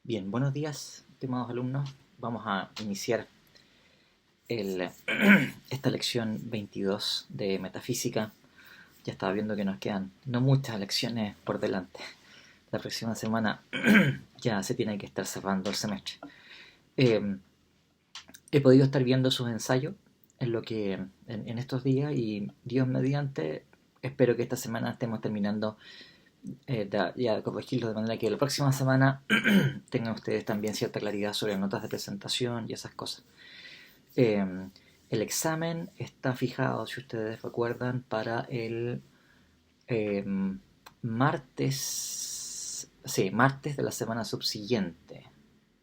Bien, buenos días, estimados alumnos. Vamos a iniciar el- esta lección 22 de metafísica. Ya estaba viendo que nos quedan no muchas lecciones por delante. La próxima semana ya se tiene que estar cerrando el semestre. Eh, He podido estar viendo sus ensayos en estos días y Dios mediante, espero que esta semana estemos terminando ya corregirlo de manera que la próxima semana tengan ustedes también cierta claridad sobre notas de presentación y esas cosas. Eh, el examen está fijado, si ustedes recuerdan, para el eh, martes de la semana subsiguiente.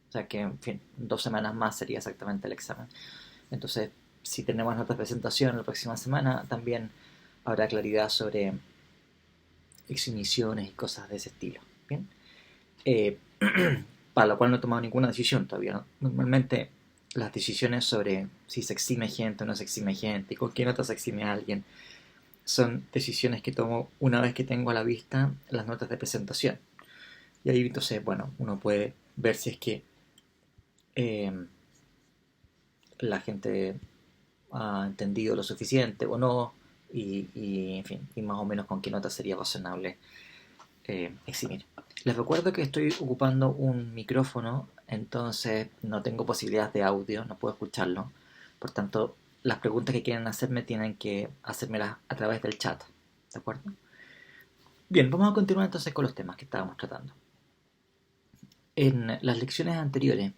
O sea que, en fin, 2 semanas más sería exactamente el examen. Entonces, si tenemos notas de presentación la próxima semana, también habrá claridad sobre exhibiciones y cosas de ese estilo. Bien. Eh, para lo cual no he tomado ninguna decisión todavía, ¿no? Normalmente las decisiones sobre si se exime gente o no se exime gente y con qué nota se exime a alguien son decisiones que tomo una vez que tengo a la vista las notas de presentación. Y ahí entonces, bueno, uno puede ver si es que eh, la gente ha entendido lo suficiente o no en fin, y más o menos con qué nota sería razonable exhibir. Les recuerdo que estoy ocupando un micrófono, entonces no tengo posibilidades de audio, no puedo escucharlo. Por tanto, las preguntas que quieran hacerme tienen que hacérmelas a través del chat. ¿De acuerdo? Bien, vamos a continuar entonces con los temas que estábamos tratando. En las lecciones anteriores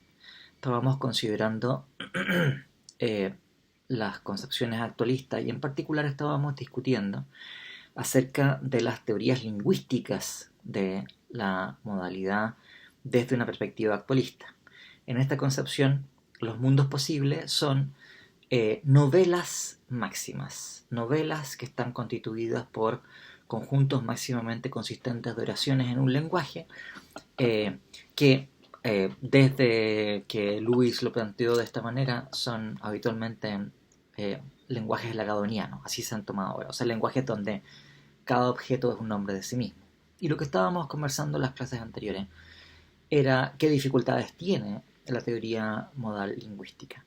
estábamos considerando eh, las concepciones actualistas y en particular estábamos discutiendo acerca de las teorías lingüísticas de la modalidad desde una perspectiva actualista. En esta concepción, los mundos posibles son novelas máximas, novelas que están constituidas por conjuntos máximamente consistentes de oraciones en un lenguaje que desde que Lewis lo planteó de esta manera son habitualmente lenguajes lacedonianos, así se han tomado ahora, o sea, lenguajes donde cada objeto es un nombre de sí mismo. Y lo que estábamos conversando en las clases anteriores era qué dificultades tiene la teoría modal lingüística.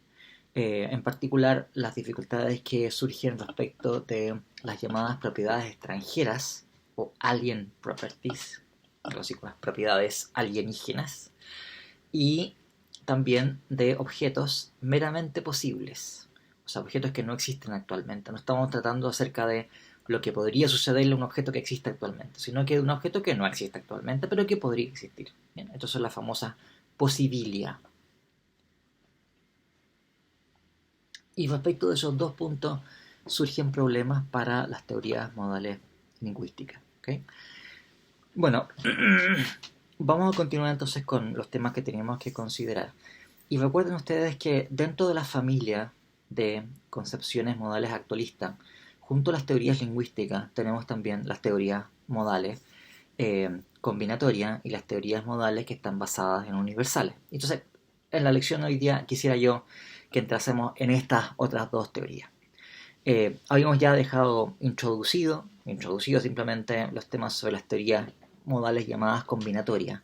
En particular, las dificultades que surgen respecto de las llamadas propiedades extranjeras o alien properties, algo así como las propiedades alienígenas, y también de objetos meramente posibles, o sea, objetos que no existen actualmente. No estamos tratando acerca de lo que podría sucederle a un objeto que existe actualmente, sino que de un objeto que no existe actualmente, pero que podría existir. Bien, estas son las famosas posibilia. Y respecto de esos dos puntos surgen problemas para las teorías modales lingüísticas. ¿Okay? Bueno, vamos a continuar entonces con los temas que teníamos que considerar. Y recuerden ustedes que dentro de la familia de concepciones modales actualistas, junto a las teorías lingüísticas, tenemos también las teorías modales combinatorias y las teorías modales que están basadas en universales. Entonces, en la lección de hoy día quisiera yo que entrásemos en estas otras dos teorías. Habíamos ya dejado introducido simplemente los temas sobre las teorías modales llamadas combinatorias.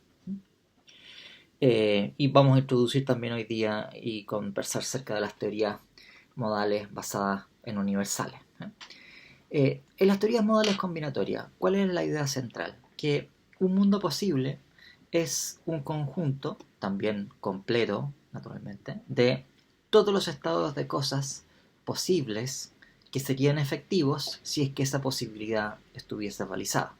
Y vamos a introducir también hoy día y conversar acerca de las teorías modales basadas en universales. En las teorías modales combinatorias, ¿cuál es la idea central? Que un mundo posible es un conjunto, también completo, naturalmente, de todos los estados de cosas posibles que serían efectivos si es que esa posibilidad estuviese realizada.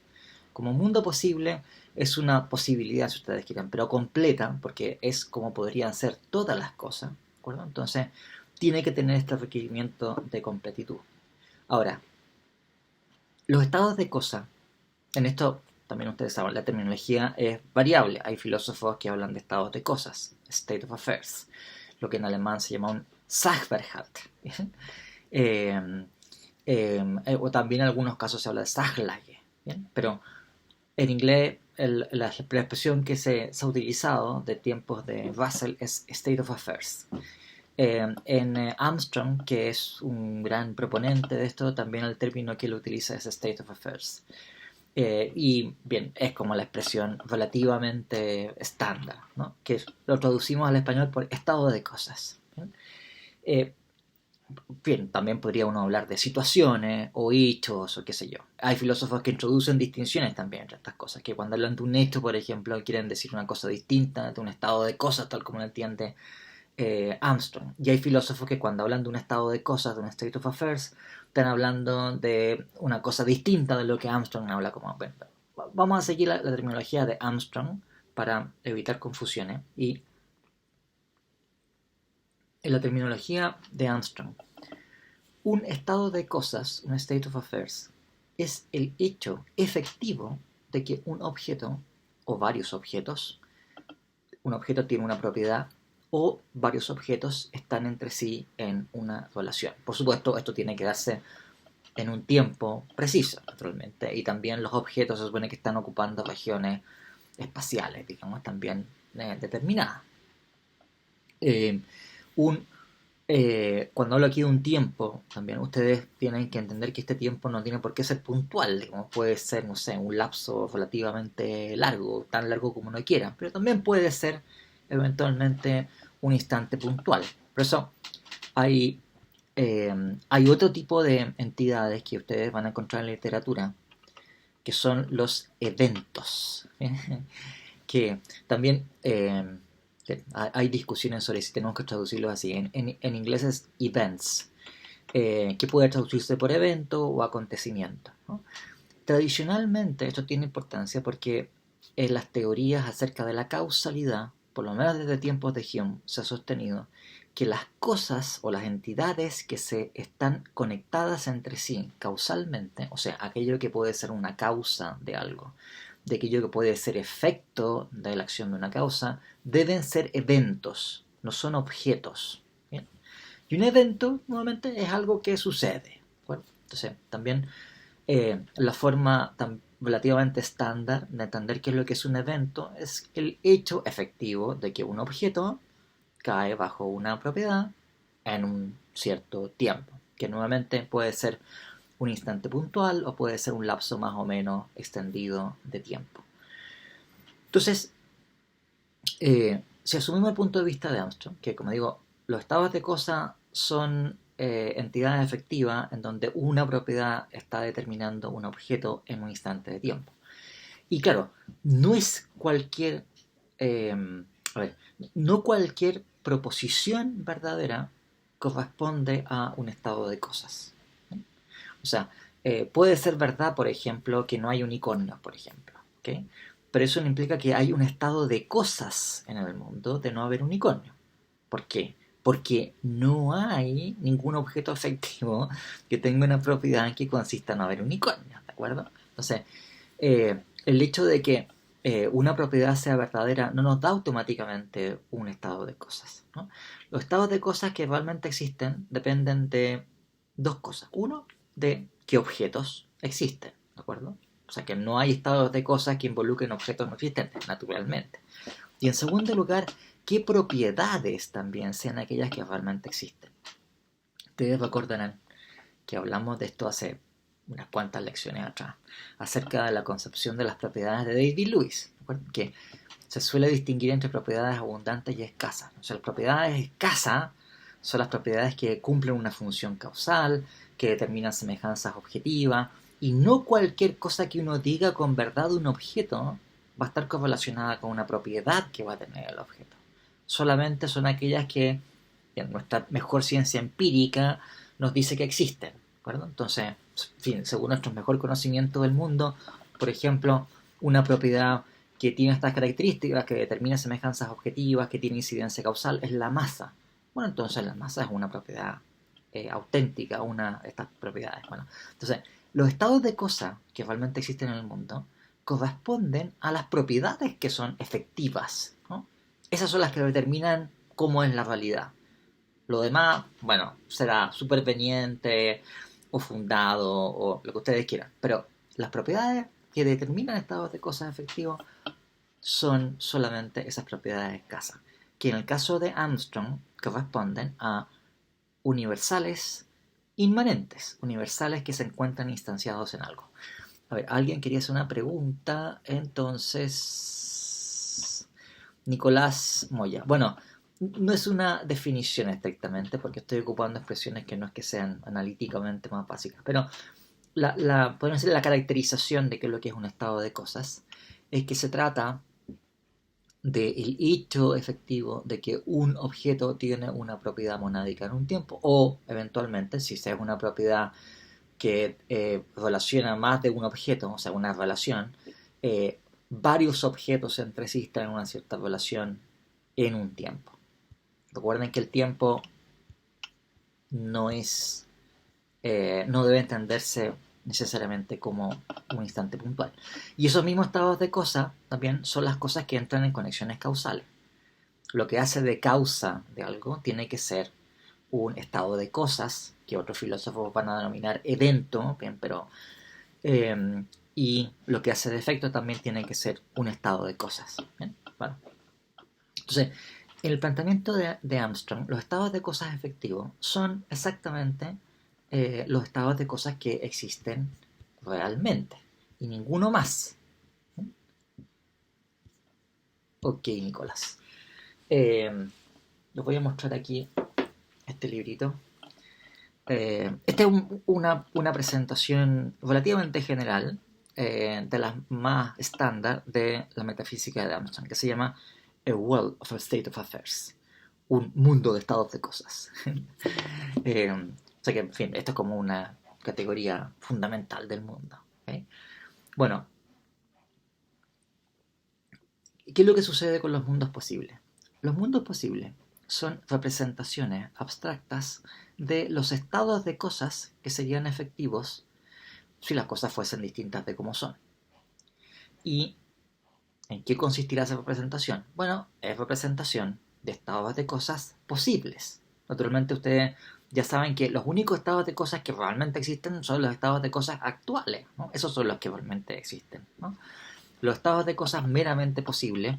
Como mundo posible es una posibilidad, si ustedes quieren, pero completa, porque es como podrían ser todas las cosas, ¿de acuerdo? Entonces, tiene que tener este requerimiento de completitud. Ahora, los estados de cosa, en esto también ustedes saben, la terminología es variable. Hay filósofos que hablan de estados de cosas, state of affairs, lo que en alemán se llama un Sachverhalt. eh, o también en algunos casos se habla de Sachlage. ¿Bien? Pero en inglés la expresión que se ha utilizado de tiempos de Russell es state of affairs. En Armstrong, que es un gran proponente de esto, también el término que él utiliza es state of affairs. Y bien, es como la expresión relativamente estándar, ¿no? Que lo traducimos al español por estado de cosas. ¿Bien? Eh, Bien, también podría uno hablar de situaciones o hechos o qué sé yo. Hay filósofos que introducen distinciones también entre estas cosas, que cuando hablan de un hecho, por ejemplo, quieren decir una cosa distinta de un estado de cosas, tal como lo entiende Armstrong. Y hay filósofos que cuando hablan de un estado de cosas, de un state of affairs, están hablando de una cosa distinta de lo que Armstrong habla como... Bueno, vamos a seguir la terminología de Armstrong para evitar confusiones. Y en la terminología de Armstrong, un estado de cosas, un state of affairs, es el hecho efectivo de que un objeto o varios objetos, un objeto tiene una propiedad o varios objetos están entre sí en una relación. Por supuesto, esto tiene que darse en un tiempo preciso, naturalmente, y también los objetos se supone que están ocupando regiones espaciales, digamos, también determinadas. Eh, un Cuando hablo aquí de un tiempo, también ustedes tienen que entender que este tiempo no tiene por qué ser puntual, digamos, puede ser, no sé, un lapso relativamente largo, tan largo como uno quiera, pero también puede ser eventualmente un instante puntual. Por eso hay, hay otro tipo de entidades que ustedes van a encontrar en la literatura, que son los eventos, que también hay discusiones sobre si tenemos que traducirlo así. En inglés es events, que puede traducirse por evento o acontecimiento, ¿no? Tradicionalmente esto tiene importancia porque en las teorías acerca de la causalidad, por lo menos desde tiempos de Hume, se ha sostenido que las cosas o las entidades que se están conectadas entre sí causalmente, o sea, aquello que puede ser una causa de algo, de aquello que puede ser efecto de la acción de una causa, deben ser eventos, no son objetos. ¿Bien? Y un evento, nuevamente, es algo que sucede. Bueno, entonces, también la forma tan relativamente estándar de entender qué es lo que es un evento es el hecho efectivo de que un objeto cae bajo una propiedad en un cierto tiempo, que nuevamente puede ser un instante puntual o puede ser un lapso más o menos extendido de tiempo. Entonces, si asumimos el punto de vista de Armstrong, que como digo, los estados de cosa son entidades efectivas en donde una propiedad está determinando un objeto en un instante de tiempo. Y claro, no es cualquier, eh, a ver, no cualquier proposición verdadera corresponde a un estado de cosas. O sea, puede ser verdad, por ejemplo, que no hay unicornios, por ejemplo, ¿ok? Pero eso no implica que hay un estado de cosas en el mundo de no haber unicornio. ¿Por qué? Porque no hay ningún objeto efectivo que tenga una propiedad que consista en no haber unicornio, ¿de acuerdo? Entonces, el hecho de que una propiedad sea verdadera no nos da automáticamente un estado de cosas, ¿no? Los estados de cosas que realmente existen dependen de dos cosas. Uno, de qué objetos existen, ¿de acuerdo? O sea que no hay estados de cosas que involucren objetos no existentes, naturalmente. Y en segundo lugar, qué propiedades también sean aquellas que realmente existen. Ustedes recordarán que hablamos de esto hace unas cuantas lecciones atrás, acerca de la concepción de las propiedades de David Lewis, que se suele distinguir entre propiedades abundantes y escasas. O sea, las propiedades escasas son las propiedades que cumplen una función causal, que determinan semejanzas objetivas, y no cualquier cosa que uno diga con verdad de un objeto va a estar correlacionada con una propiedad que va a tener el objeto. Solamente son aquellas que en nuestra mejor ciencia empírica nos dice que existen, ¿de acuerdo? Entonces, en fin, según nuestro mejor conocimiento del mundo, por ejemplo, una propiedad que tiene estas características, que determina semejanzas objetivas, que tiene incidencia causal, es la masa. Bueno, entonces la masa es una propiedad auténtica, una de estas propiedades. Bueno, entonces, los estados de cosas que realmente existen en el mundo corresponden a las propiedades que son efectivas, ¿no? Esas son las que determinan cómo es la realidad. Lo demás, bueno, será superveniente o fundado o lo que ustedes quieran. Pero las propiedades que determinan estados de cosas efectivos son solamente esas propiedades escasas, que en el caso de Armstrong corresponden a universales inmanentes, universales que se encuentran instanciados en algo. A ver, alguien quería hacer una pregunta, entonces... Nicolás Moya. Bueno, no es una definición estrictamente, porque estoy ocupando expresiones que no es que sean analíticamente más básicas, pero podemos decir la caracterización de qué es lo que es un estado de cosas, es que se trata del hecho efectivo de que un objeto tiene una propiedad monádica en un tiempo, o eventualmente, si es una propiedad que relaciona más de un objeto, o sea, una relación, varios objetos entre sí están en una cierta relación en un tiempo. Recuerden que el tiempo no es, no debe entenderse necesariamente como un instante puntual. Y esos mismos estados de cosas también son las cosas que entran en conexiones causales. Lo que hace de causa de algo tiene que ser un estado de cosas, que otros filósofos van a denominar evento, bien, pero y lo que hace de efecto también tiene que ser un estado de cosas. ¿Bien? Bueno, entonces, en el planteamiento de Armstrong, los estados de cosas efectivos son exactamente los estados de cosas que existen realmente y ninguno más. Ok, Nicolás. Les voy a mostrar aquí este librito. Esta es una presentación relativamente general de las más estándar de la metafísica de Armstrong, que se llama A World of a State of Affairs, un mundo de estados de cosas. O sea que, en fin, esto es como una categoría fundamental del mundo. ¿Okay? Bueno, ¿qué es lo que sucede con los mundos posibles? Los mundos posibles son representaciones abstractas de los estados de cosas que serían efectivos si las cosas fuesen distintas de como son. ¿Y en qué consistirá esa representación? Bueno, es representación de estados de cosas posibles. Naturalmente ustedes ya saben que los únicos estados de cosas que realmente existen son los estados de cosas actuales, ¿no? Esos son los que realmente existen, ¿no? Los estados de cosas meramente posibles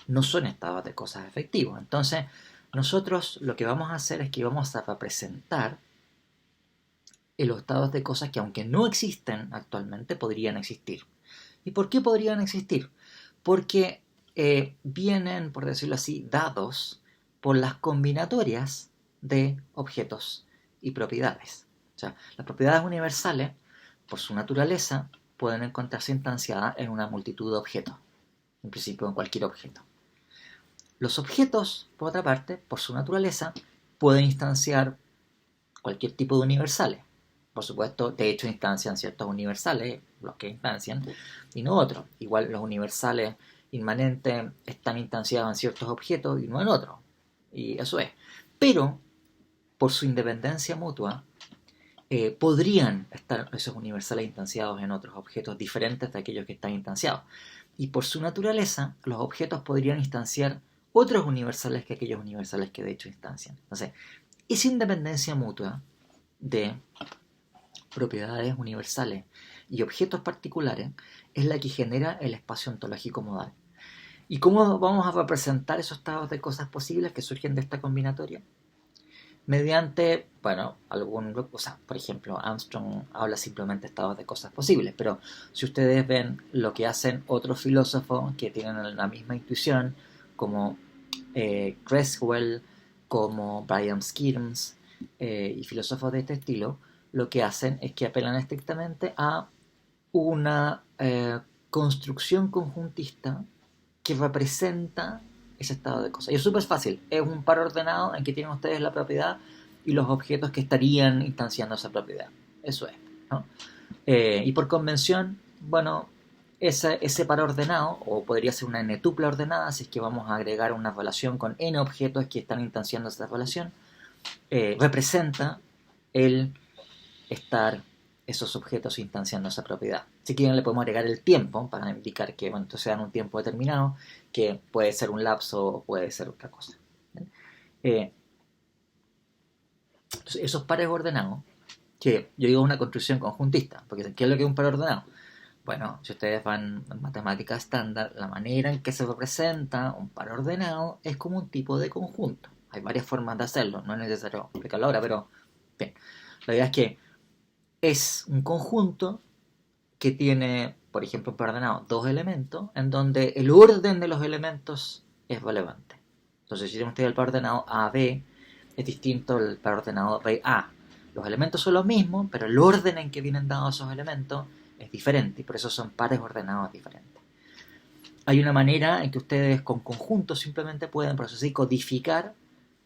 no son estados de cosas efectivos. Entonces, nosotros lo que vamos a hacer es que vamos a representar los estados de cosas que, aunque no existen actualmente, podrían existir. ¿Y por qué podrían existir? Porque vienen, por decirlo así, dados por las combinatorias de objetos y propiedades. O sea, las propiedades universales, por su naturaleza, pueden encontrarse instanciadas en una multitud de objetos, en principio en cualquier objeto. Los objetos, por otra parte, por su naturaleza, pueden instanciar cualquier tipo de universales. Por supuesto, de hecho instancian ciertos universales, los que instancian, y no otros. Igual los universales inmanentes están instanciados en ciertos objetos y no en otros. Y eso es. Pero, por su independencia mutua, podrían estar esos universales instanciados en otros objetos diferentes de aquellos que están instanciados. Y por su naturaleza, los objetos podrían instanciar otros universales que aquellos universales que de hecho instancian. Entonces, esa independencia mutua de propiedades universales y objetos particulares es la que genera el espacio ontológico modal. ¿Y cómo vamos a representar esos estados de cosas posibles que surgen de esta combinatoria? Mediante, bueno, o sea, por ejemplo, Armstrong habla simplemente de estados de cosas posibles, pero si ustedes ven lo que hacen otros filósofos que tienen la misma intuición, como Creswell, como Brian Skirms y filósofos de este estilo, lo que hacen es que apelan estrictamente a una construcción conjuntista que representa ese estado de cosas. Y es súper fácil, es un par ordenado en que tienen ustedes la propiedad y los objetos que estarían instanciando esa propiedad. Eso es, ¿no? Y por convención, bueno, ese par ordenado, o podría ser una n tupla ordenada, si es que vamos a agregar una relación con n objetos que están instanciando esa relación, representa el estar esos objetos instanciando esa propiedad. Si quieren le podemos agregar el tiempo para indicar que, bueno, entonces dan un tiempo determinado, que puede ser un lapso o puede ser otra cosa. Entonces esos pares ordenados, que yo digo una construcción conjuntista, porque ¿qué es lo que es un par ordenado? Bueno, si ustedes van en matemática estándar, la manera en que se representa un par ordenado es como un tipo de conjunto. Hay varias formas de hacerlo, no es necesario explicarlo ahora, pero bien. La idea es que es un conjunto que tiene, por ejemplo, un par ordenado dos elementos, en donde el orden de los elementos es relevante. Entonces, si tenemos el par ordenado AB, es distinto al par ordenado BA. Los elementos son los mismos, pero el orden en que vienen dados esos elementos es diferente, y por eso son pares ordenados diferentes. Hay una manera en que ustedes con conjuntos simplemente pueden procesar y codificar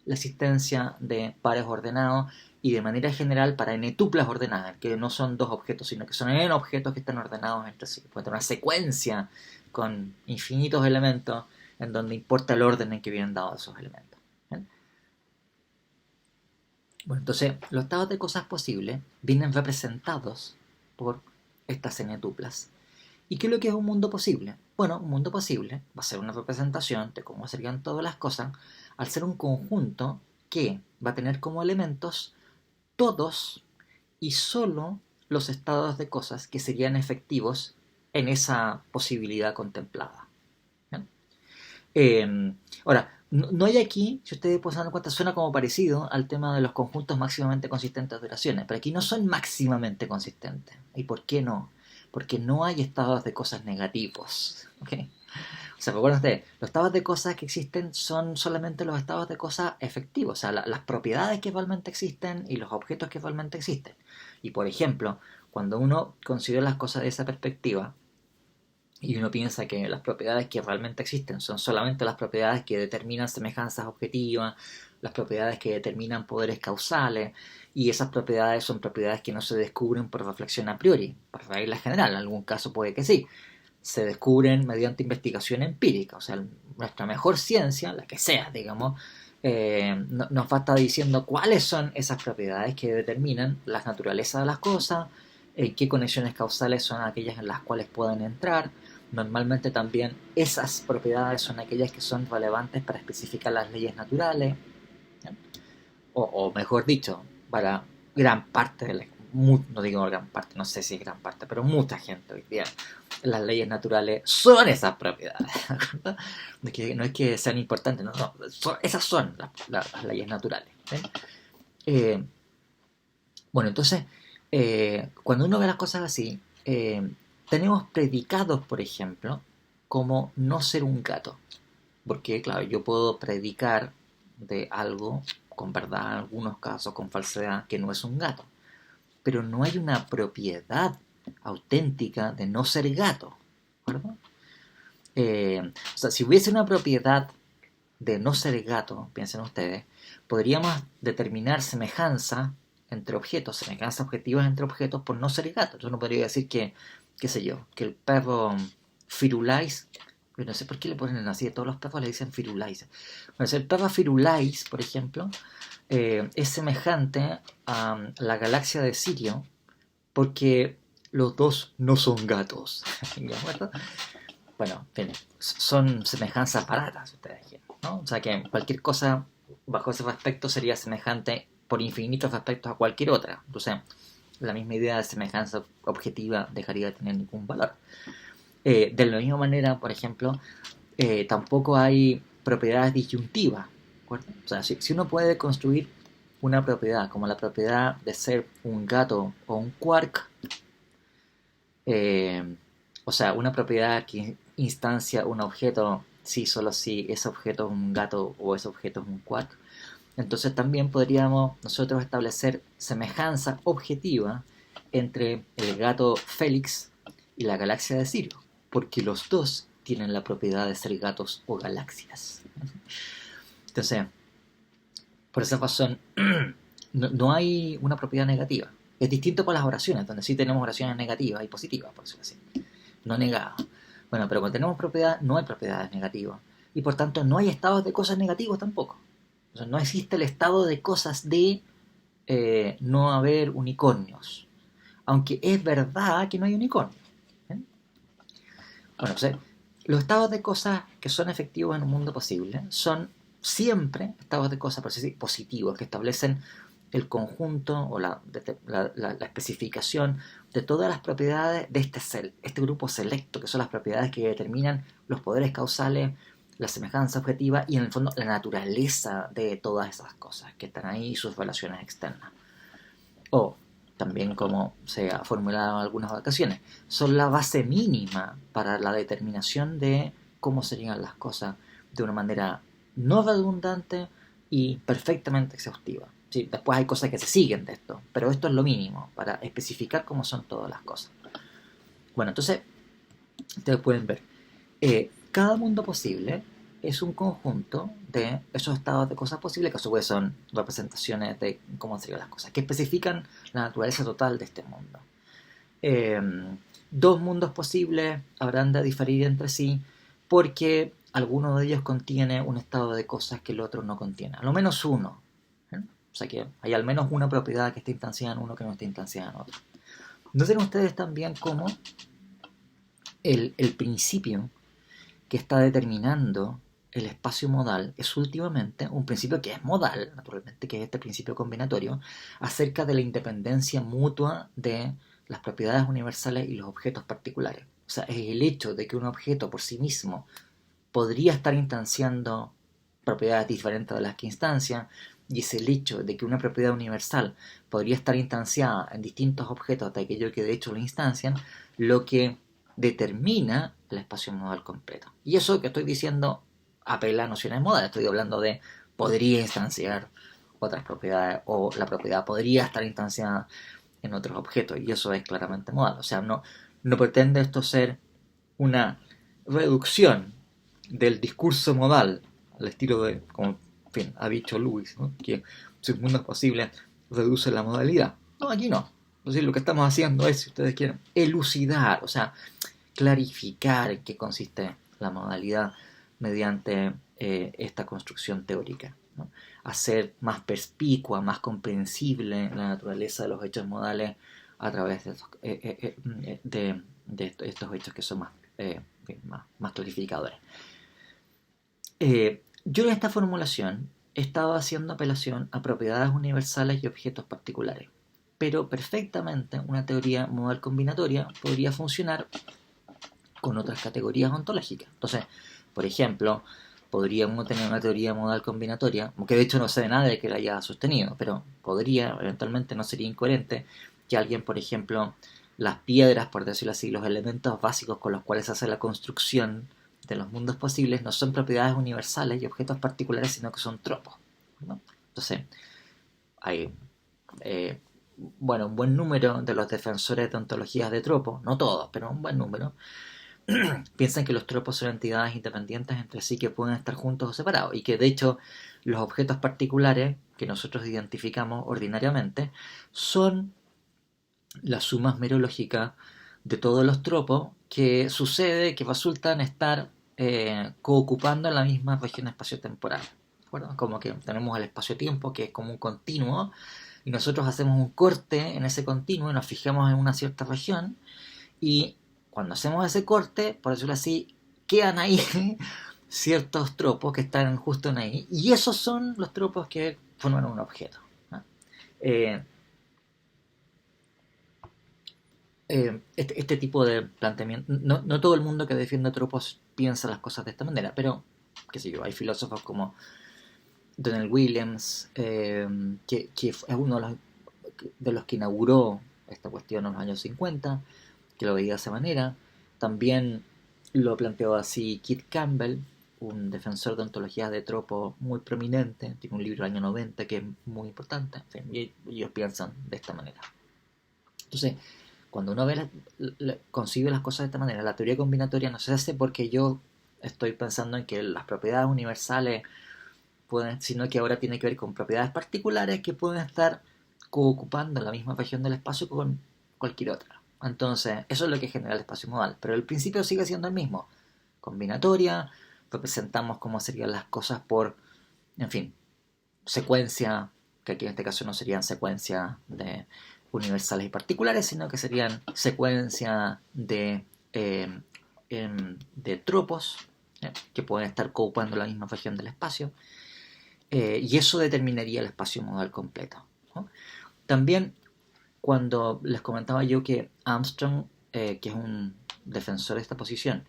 la existencia de pares ordenados, y de manera general para n tuplas ordenadas, que no son dos objetos, sino que son n objetos que están ordenados entre sí. Puede tener una secuencia con infinitos elementos en donde importa el orden en que vienen dados esos elementos. ¿Bien? Bueno, entonces los estados de cosas posibles vienen representados por estas n tuplas. ¿Y qué es lo que es un mundo posible? Bueno, un mundo posible va a ser una representación de cómo serían todas las cosas al ser un conjunto que va a tener como elementos todos y solo los estados de cosas que serían efectivos en esa posibilidad contemplada. Ahora, no hay aquí, si ustedes pueden dar cuenta, suena como parecido al tema de los conjuntos máximamente consistentes de oraciones, pero aquí no son máximamente consistentes. ¿Y por qué no? Porque no hay estados de cosas negativos. ¿Okay? O sea, recuerden ustedes, los estados de cosas que existen son solamente los estados de cosas efectivos, o sea, las propiedades que realmente existen y los objetos que realmente existen. Y por ejemplo, cuando uno considera las cosas de esa perspectiva, y uno piensa que las propiedades que realmente existen son solamente las propiedades que determinan semejanzas objetivas, las propiedades que determinan poderes causales, y esas propiedades son propiedades que no se descubren por reflexión a priori, por regla general, en algún caso puede que sí, se descubren mediante investigación empírica, o sea, nuestra mejor ciencia, la que sea, digamos, nos va a estar diciendo cuáles son esas propiedades que determinan las naturalezas de las cosas, qué conexiones causales son aquellas en las cuales pueden entrar. Normalmente también esas propiedades son aquellas que son relevantes para especificar las leyes naturales, o mejor dicho, para gran parte de la, no digo gran parte, no sé si es gran parte, pero mucha gente hoy día, las leyes naturales son esas propiedades. No es que sean importantes, no, esas son las leyes naturales. Eh, bueno, entonces, cuando uno ve las cosas así, tenemos predicados, por ejemplo, como no ser un gato. Porque, claro, yo puedo predicar de algo con verdad, en algunos casos con falsedad, que no es un gato. Pero no hay una propiedad auténtica de no ser gato. ¿Verdad? O sea, si hubiese una propiedad de no ser gato, piensen ustedes, podríamos determinar semejanza entre objetos, semejanzas objetivas entre objetos por no ser gato. Entonces uno podría decir que, qué sé yo, que el perro Firulais, no sé por qué le ponen así, a todos los perros le dicen Firulais. Bueno, el perro Firulais, por ejemplo, es semejante a la galaxia de Sirio porque los dos no son gatos. ¿Verdad? Bueno, en fin, son semejanzas baratas, ustedes dijeron, ¿no? O sea que cualquier cosa bajo ese aspecto sería semejante por infinitos aspectos a cualquier otra. Entonces, la misma idea de semejanza objetiva dejaría de tener ningún valor. De la misma manera, por ejemplo, tampoco hay propiedades disyuntivas. ¿De acuerdo? O sea, si uno puede construir una propiedad como la propiedad de ser un gato o un quark, eh, o sea, una propiedad que instancia un objeto si solo si ese objeto es un gato o ese objeto es un quark, entonces también podríamos nosotros establecer semejanza objetiva entre el gato Félix y la galaxia de Sirio, porque los dos tienen la propiedad de ser gatos o galaxias. Entonces, por esa razón, no hay una propiedad negativa. Es distinto con las oraciones, donde sí tenemos oraciones negativas y positivas, por decirlo así. No negadas. Bueno, pero cuando tenemos propiedad, no hay propiedades negativas. Y por tanto, no hay estados de cosas negativos tampoco. O sea, no existe el estado de cosas de no haber unicornios. Aunque es verdad que no hay unicornios. ¿Eh? Bueno, o sea, los estados de cosas que son efectivos en un mundo posible son siempre estados de cosas positivos que establecen el conjunto o la especificación de todas las propiedades de este grupo selecto, que son las propiedades que determinan los poderes causales, la semejanza objetiva y en el fondo la naturaleza de todas esas cosas que están ahí y sus relaciones externas. O, también como se ha formulado en algunas ocasiones, son la base mínima para la determinación de cómo serían las cosas de una manera no redundante y perfectamente exhaustiva. Sí, después hay cosas que se siguen de esto, pero esto es lo mínimo para especificar cómo son todas las cosas. Bueno, entonces, ustedes pueden ver, cada mundo posible es un conjunto de esos estados de cosas posibles, que a su vez son representaciones de cómo serían las cosas, que especifican la naturaleza total de este mundo. Eh, Dos mundos posibles habrán de diferir entre sí porque alguno de ellos contiene un estado de cosas que el otro no contiene, a lo menos uno. O sea que hay al menos una propiedad que está instanciada en uno que no está instanciada en otro. Noten ustedes también cómo el principio que está determinando el espacio modal es últimamente un principio que es modal, naturalmente, que es este principio combinatorio, acerca de la independencia mutua de las propiedades universales y los objetos particulares. O sea, es el hecho de que un objeto por sí mismo podría estar instanciando propiedades diferentes de las que instancia, y es el hecho de que una propiedad universal podría estar instanciada en distintos objetos de aquello que de hecho lo instancian, lo que determina el espacio modal completo. Y eso que estoy diciendo apela a nociones modales, estoy hablando de podría instanciar otras propiedades o la propiedad podría estar instanciada en otros objetos, y eso es claramente modal. O sea, no pretende esto ser una reducción del discurso modal al estilo de, como en fin, ha dicho Lewis, ¿no? Que si un mundo es posible reduce la modalidad. No, aquí no. Entonces lo que estamos haciendo es, si ustedes quieren, elucidar, o sea, clarificar en qué consiste la modalidad mediante esta construcción teórica, ¿no? Hacer más perspicua, más comprensible la naturaleza de los hechos modales a través de estos hechos que son más clarificadores. Yo en esta formulación he estado haciendo apelación a propiedades universales y objetos particulares, pero perfectamente una teoría modal combinatoria podría funcionar con otras categorías ontológicas. Entonces, por ejemplo, podría uno tener una teoría modal combinatoria, aunque de hecho no sé de nadie que la haya sostenido, pero podría, eventualmente no sería incoherente, que alguien, por ejemplo, las piedras, por decirlo así, los elementos básicos con los cuales se hace la construcción de los mundos posibles, no son propiedades universales y objetos particulares, sino que son tropos, ¿no? Entonces, hay bueno, un buen número de los defensores de ontologías de tropos, no todos, pero un buen número, piensan que los tropos son entidades independientes entre sí que pueden estar juntos o separados, y que de hecho los objetos particulares que nosotros identificamos ordinariamente son las sumas merológicas de todos los tropos que sucede que resultan estar coocupando la misma región espacio-temporal. Como que tenemos el espacio-tiempo, que es como un continuo, y nosotros hacemos un corte en ese continuo y nos fijamos en una cierta región, y cuando hacemos ese corte, por decirlo así, quedan ahí ciertos tropos que están justo en ahí, y esos son los tropos que forman un objeto, ¿no? Eh, este tipo de planteamiento, no todo el mundo que defiende tropos piensa las cosas de esta manera, pero, qué sé yo, hay filósofos como Donald Williams, que es uno de los que inauguró esta cuestión en los años 50, que lo veía de esa manera. También lo planteó así Keith Campbell, un defensor de ontologías de tropos muy prominente, tiene un libro del año 90 que es muy importante, en fin, y ellos piensan de esta manera. Entonces, cuando uno concibe las cosas de esta manera, la teoría combinatoria no se hace porque yo estoy pensando en que las propiedades universales pueden, sino que ahora tiene que ver con propiedades particulares que pueden estar coocupando la misma región del espacio con cualquier otra. Entonces, eso es lo que genera el espacio modal, pero el principio sigue siendo el mismo. Combinatoria, representamos cómo serían las cosas por, en fin, secuencia, que aquí en este caso no serían secuencias de universales y particulares, sino que serían secuencia de tropos, que pueden estar coocupando la misma región del espacio, y eso determinaría el espacio modal completo, ¿no? También, cuando les comentaba yo que Armstrong, que es un defensor de esta posición,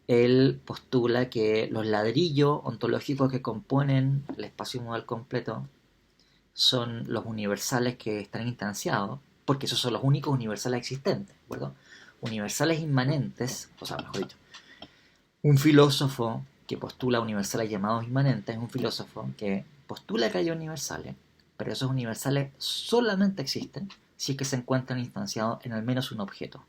él postula que los ladrillos ontológicos que componen el espacio modal completo son los universales que están instanciados. porque esos son los únicos universales existentes, ¿de acuerdo? Universales inmanentes, o sea, mejor dicho, un filósofo que postula universales llamados inmanentes es un filósofo que postula que hay universales, pero esos universales solamente existen si es que se encuentran instanciados en al menos un objeto.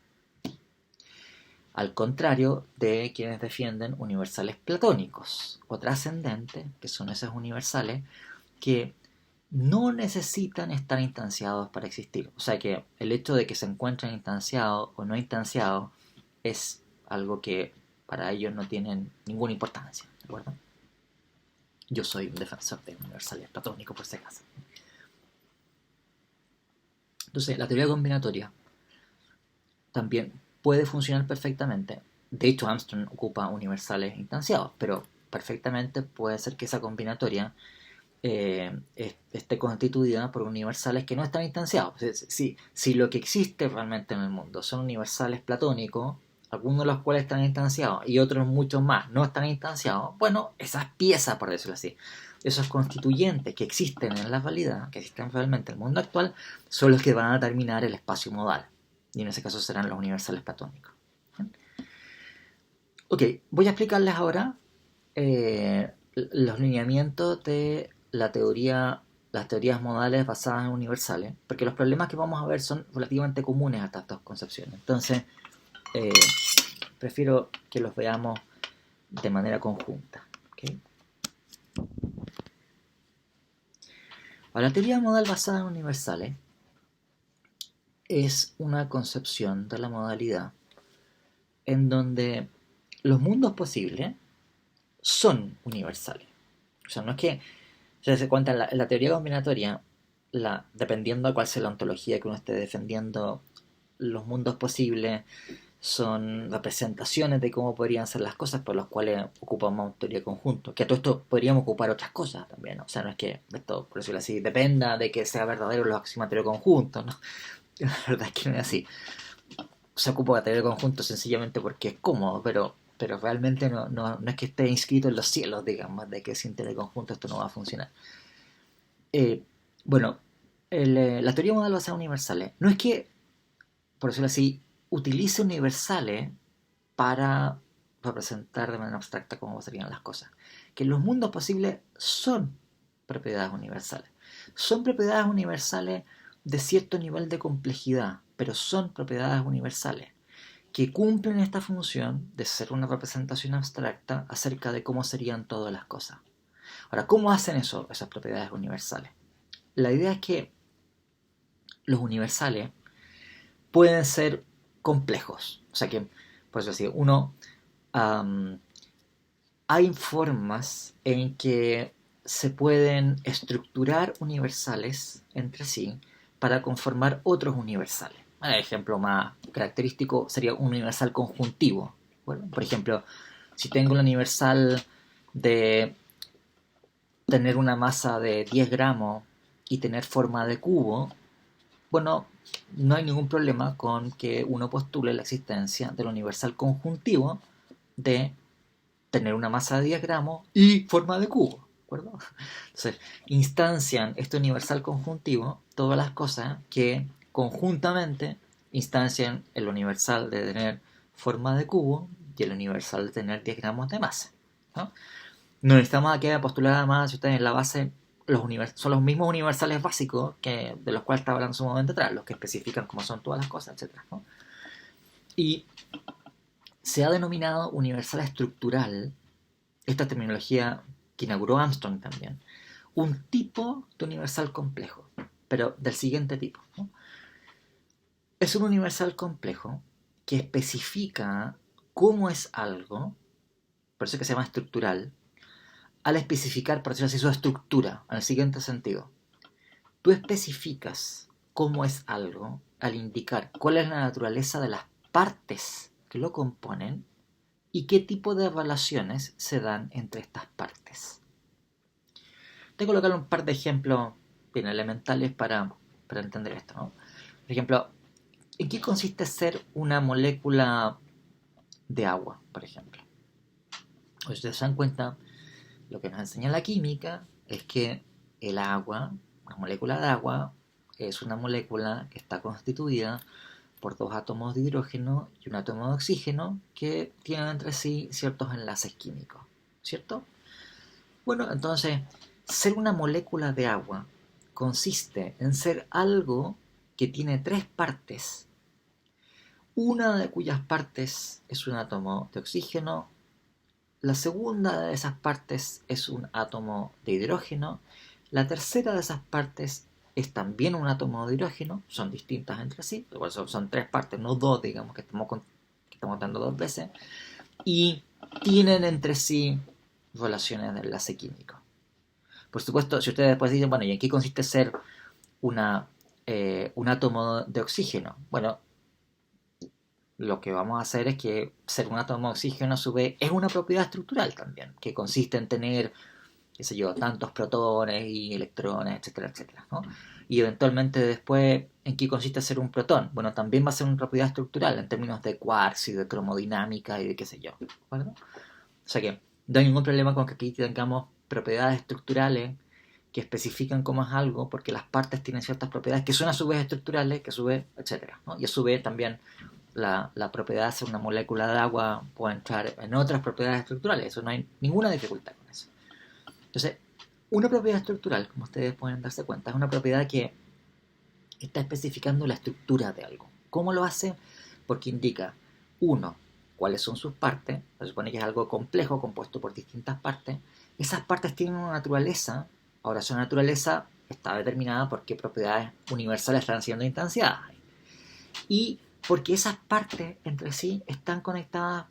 Al contrario de quienes defienden universales platónicos o trascendentes, que son esos universales que no necesitan estar instanciados para existir. O sea que el hecho de que se encuentren instanciados o no instanciados es algo que para ellos no tienen ninguna importancia, ¿de acuerdo? Yo soy un defensor de universales platónicos por si acaso. Entonces, la teoría combinatoria también puede funcionar perfectamente. De hecho, Armstrong ocupa universales instanciados, pero perfectamente puede ser que esa combinatoria esté constituida por universales que no están instanciados. Si lo que existe realmente en el mundo son universales platónicos, algunos de los cuales están instanciados y otros muchos más no están instanciados, bueno, esas piezas, por decirlo así, esos constituyentes que existen en la realidad, que existen realmente en el mundo actual, son los que van a determinar el espacio modal. Y en ese caso serán los universales platónicos. Ok, voy a explicarles ahora los lineamientos de las teorías modales basadas en universales, porque los problemas que vamos a ver son relativamente comunes a estas dos concepciones. Entonces, prefiero que los veamos de manera conjunta. ¿Okay? Ahora, la teoría modal basada en universales es una concepción de la modalidad en donde los mundos posibles son universales. O sea, no es que se cuenta en la teoría combinatoria, dependiendo de cuál sea la ontología que uno esté defendiendo, los mundos posibles son representaciones de cómo podrían ser las cosas por las cuales ocupamos una teoría conjunto. Que a todo esto podríamos ocupar otras cosas también, ¿no? O sea, no es que esto, por decirlo así, dependa de que sea verdadero los axiomas de teoría conjunto, ¿no? La verdad es que no es así. Se ocupa la teoría conjunto sencillamente porque es cómodo, pero realmente no es que esté inscrito en los cielos, digamos, de que sin teoría conjunto esto no va a funcionar. Bueno, la teoría modal basada en universales no es que, por decirlo así, utilice universales para representar de manera abstracta cómo serían las cosas. Que los mundos posibles son propiedades universales. Son propiedades universales de cierto nivel de complejidad, pero son propiedades universales que cumplen esta función de ser una representación abstracta acerca de cómo serían todas las cosas. Ahora, ¿cómo hacen eso esas propiedades universales? La idea es que los universales pueden ser complejos. O sea que, por eso decir, hay formas en que se pueden estructurar universales entre sí para conformar otros universales. Un ejemplo más característico sería un universal conjuntivo. Bueno, por ejemplo, si tengo un universal de tener una masa de 10 gramos y tener forma de cubo, bueno, no hay ningún problema con que uno postule la existencia del universal conjuntivo de tener una masa de 10 gramos y forma de cubo, ¿de acuerdo? Entonces, instancian este universal conjuntivo todas las cosas que conjuntamente instancian el universal de tener forma de cubo y el universal de tener 10 gramos de masa, ¿no? No necesitamos aquí postular más si ustedes en la base son los mismos universales básicos de los cuales estaba hablando un momento atrás, los que especifican cómo son todas las cosas, etc., ¿no? Y se ha denominado universal estructural, esta terminología que inauguró Armstrong también, un tipo de universal complejo, pero del siguiente tipo, ¿no? Es un universal complejo que especifica cómo es algo, por eso que se llama estructural, al especificar, por decirlo así, su estructura, en el siguiente sentido. Tú especificas cómo es algo al indicar cuál es la naturaleza de las partes que lo componen y qué tipo de relaciones se dan entre estas partes. Te voy a colocar un par de ejemplos bien elementales para entender esto, ¿no? Por ejemplo, ¿en qué consiste ser una molécula de agua, por ejemplo? Si ustedes se dan cuenta, lo que nos enseña la química es que el agua, una molécula de agua, es una molécula que está constituida por dos átomos de hidrógeno y un átomo de oxígeno que tienen entre sí ciertos enlaces químicos, ¿cierto? Bueno, entonces, ser una molécula de agua consiste en ser algo que tiene tres partes, una de cuyas partes es un átomo de oxígeno, la segunda de esas partes es un átomo de hidrógeno, la tercera de esas partes es también un átomo de hidrógeno, son distintas entre sí, igual son tres partes, no dos, digamos, que estamos dando dos veces, y tienen entre sí relaciones de enlace químico. Por supuesto, si ustedes después dicen, bueno, ¿y en qué consiste ser un átomo de oxígeno? Bueno, lo que vamos a hacer es que ser un átomo de oxígeno a su vez es una propiedad estructural también, que consiste en tener, qué sé yo, tantos protones y electrones, etcétera, etcétera, ¿no? Y eventualmente después, ¿en qué consiste ser un protón? Bueno, también va a ser una propiedad estructural en términos de quarks y de cromodinámica y de qué sé yo, ¿de acuerdo? O sea que no hay ningún problema con que aquí tengamos propiedades estructurales que especifican cómo es algo, porque las partes tienen ciertas propiedades que son a su vez estructurales, que a su vez, etcétera, ¿no? Y a su vez también la propiedad de ser una molécula de agua puede entrar en otras propiedades estructurales, eso no hay ninguna dificultad con eso. Entonces, una propiedad estructural, como ustedes pueden darse cuenta, es una propiedad que está especificando la estructura de algo. ¿Cómo lo hace? Porque indica, uno, cuáles son sus partes, se supone que es algo complejo, compuesto por distintas partes, esas partes tienen una naturaleza, ahora su naturaleza está determinada por qué propiedades universales están siendo instanciadas, y porque esas partes entre sí están conectadas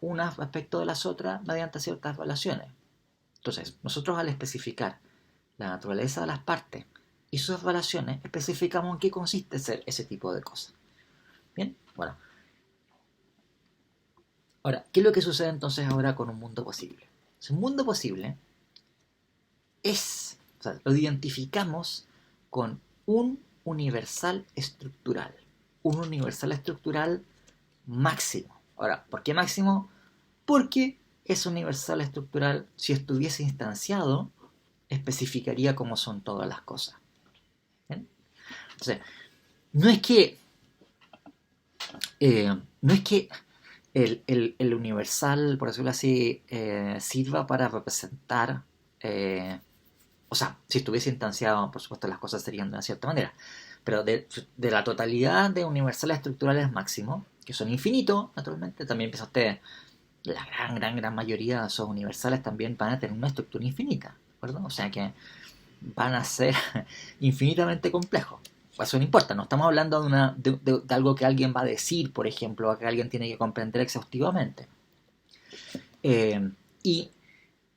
unas respecto de las otras mediante ciertas relaciones. Entonces, nosotros al especificar la naturaleza de las partes y sus relaciones, especificamos en qué consiste ser ese tipo de cosas. Bien, bueno. Ahora, ¿qué es lo que sucede entonces ahora con un mundo posible? Un mundo posible es, o sea, lo identificamos con un universal estructural. Un universal estructural máximo. Ahora, ¿por qué máximo? Porque ese universal estructural, si estuviese instanciado, especificaría cómo son todas las cosas. ¿Bien? Entonces, no es que, no es que el universal, por decirlo así, sirva para representar, o sea, si estuviese instanciado, por supuesto las cosas serían de una cierta manera, pero de la totalidad de universales estructurales máximos, que son infinitos, naturalmente, también piensa usted, la gran mayoría de esos universales también van a tener una estructura infinita, ¿de acuerdo? O sea que van a ser infinitamente complejos. Eso no importa, no estamos hablando de algo que alguien va a decir, por ejemplo, o que alguien tiene que comprender exhaustivamente. Eh, y,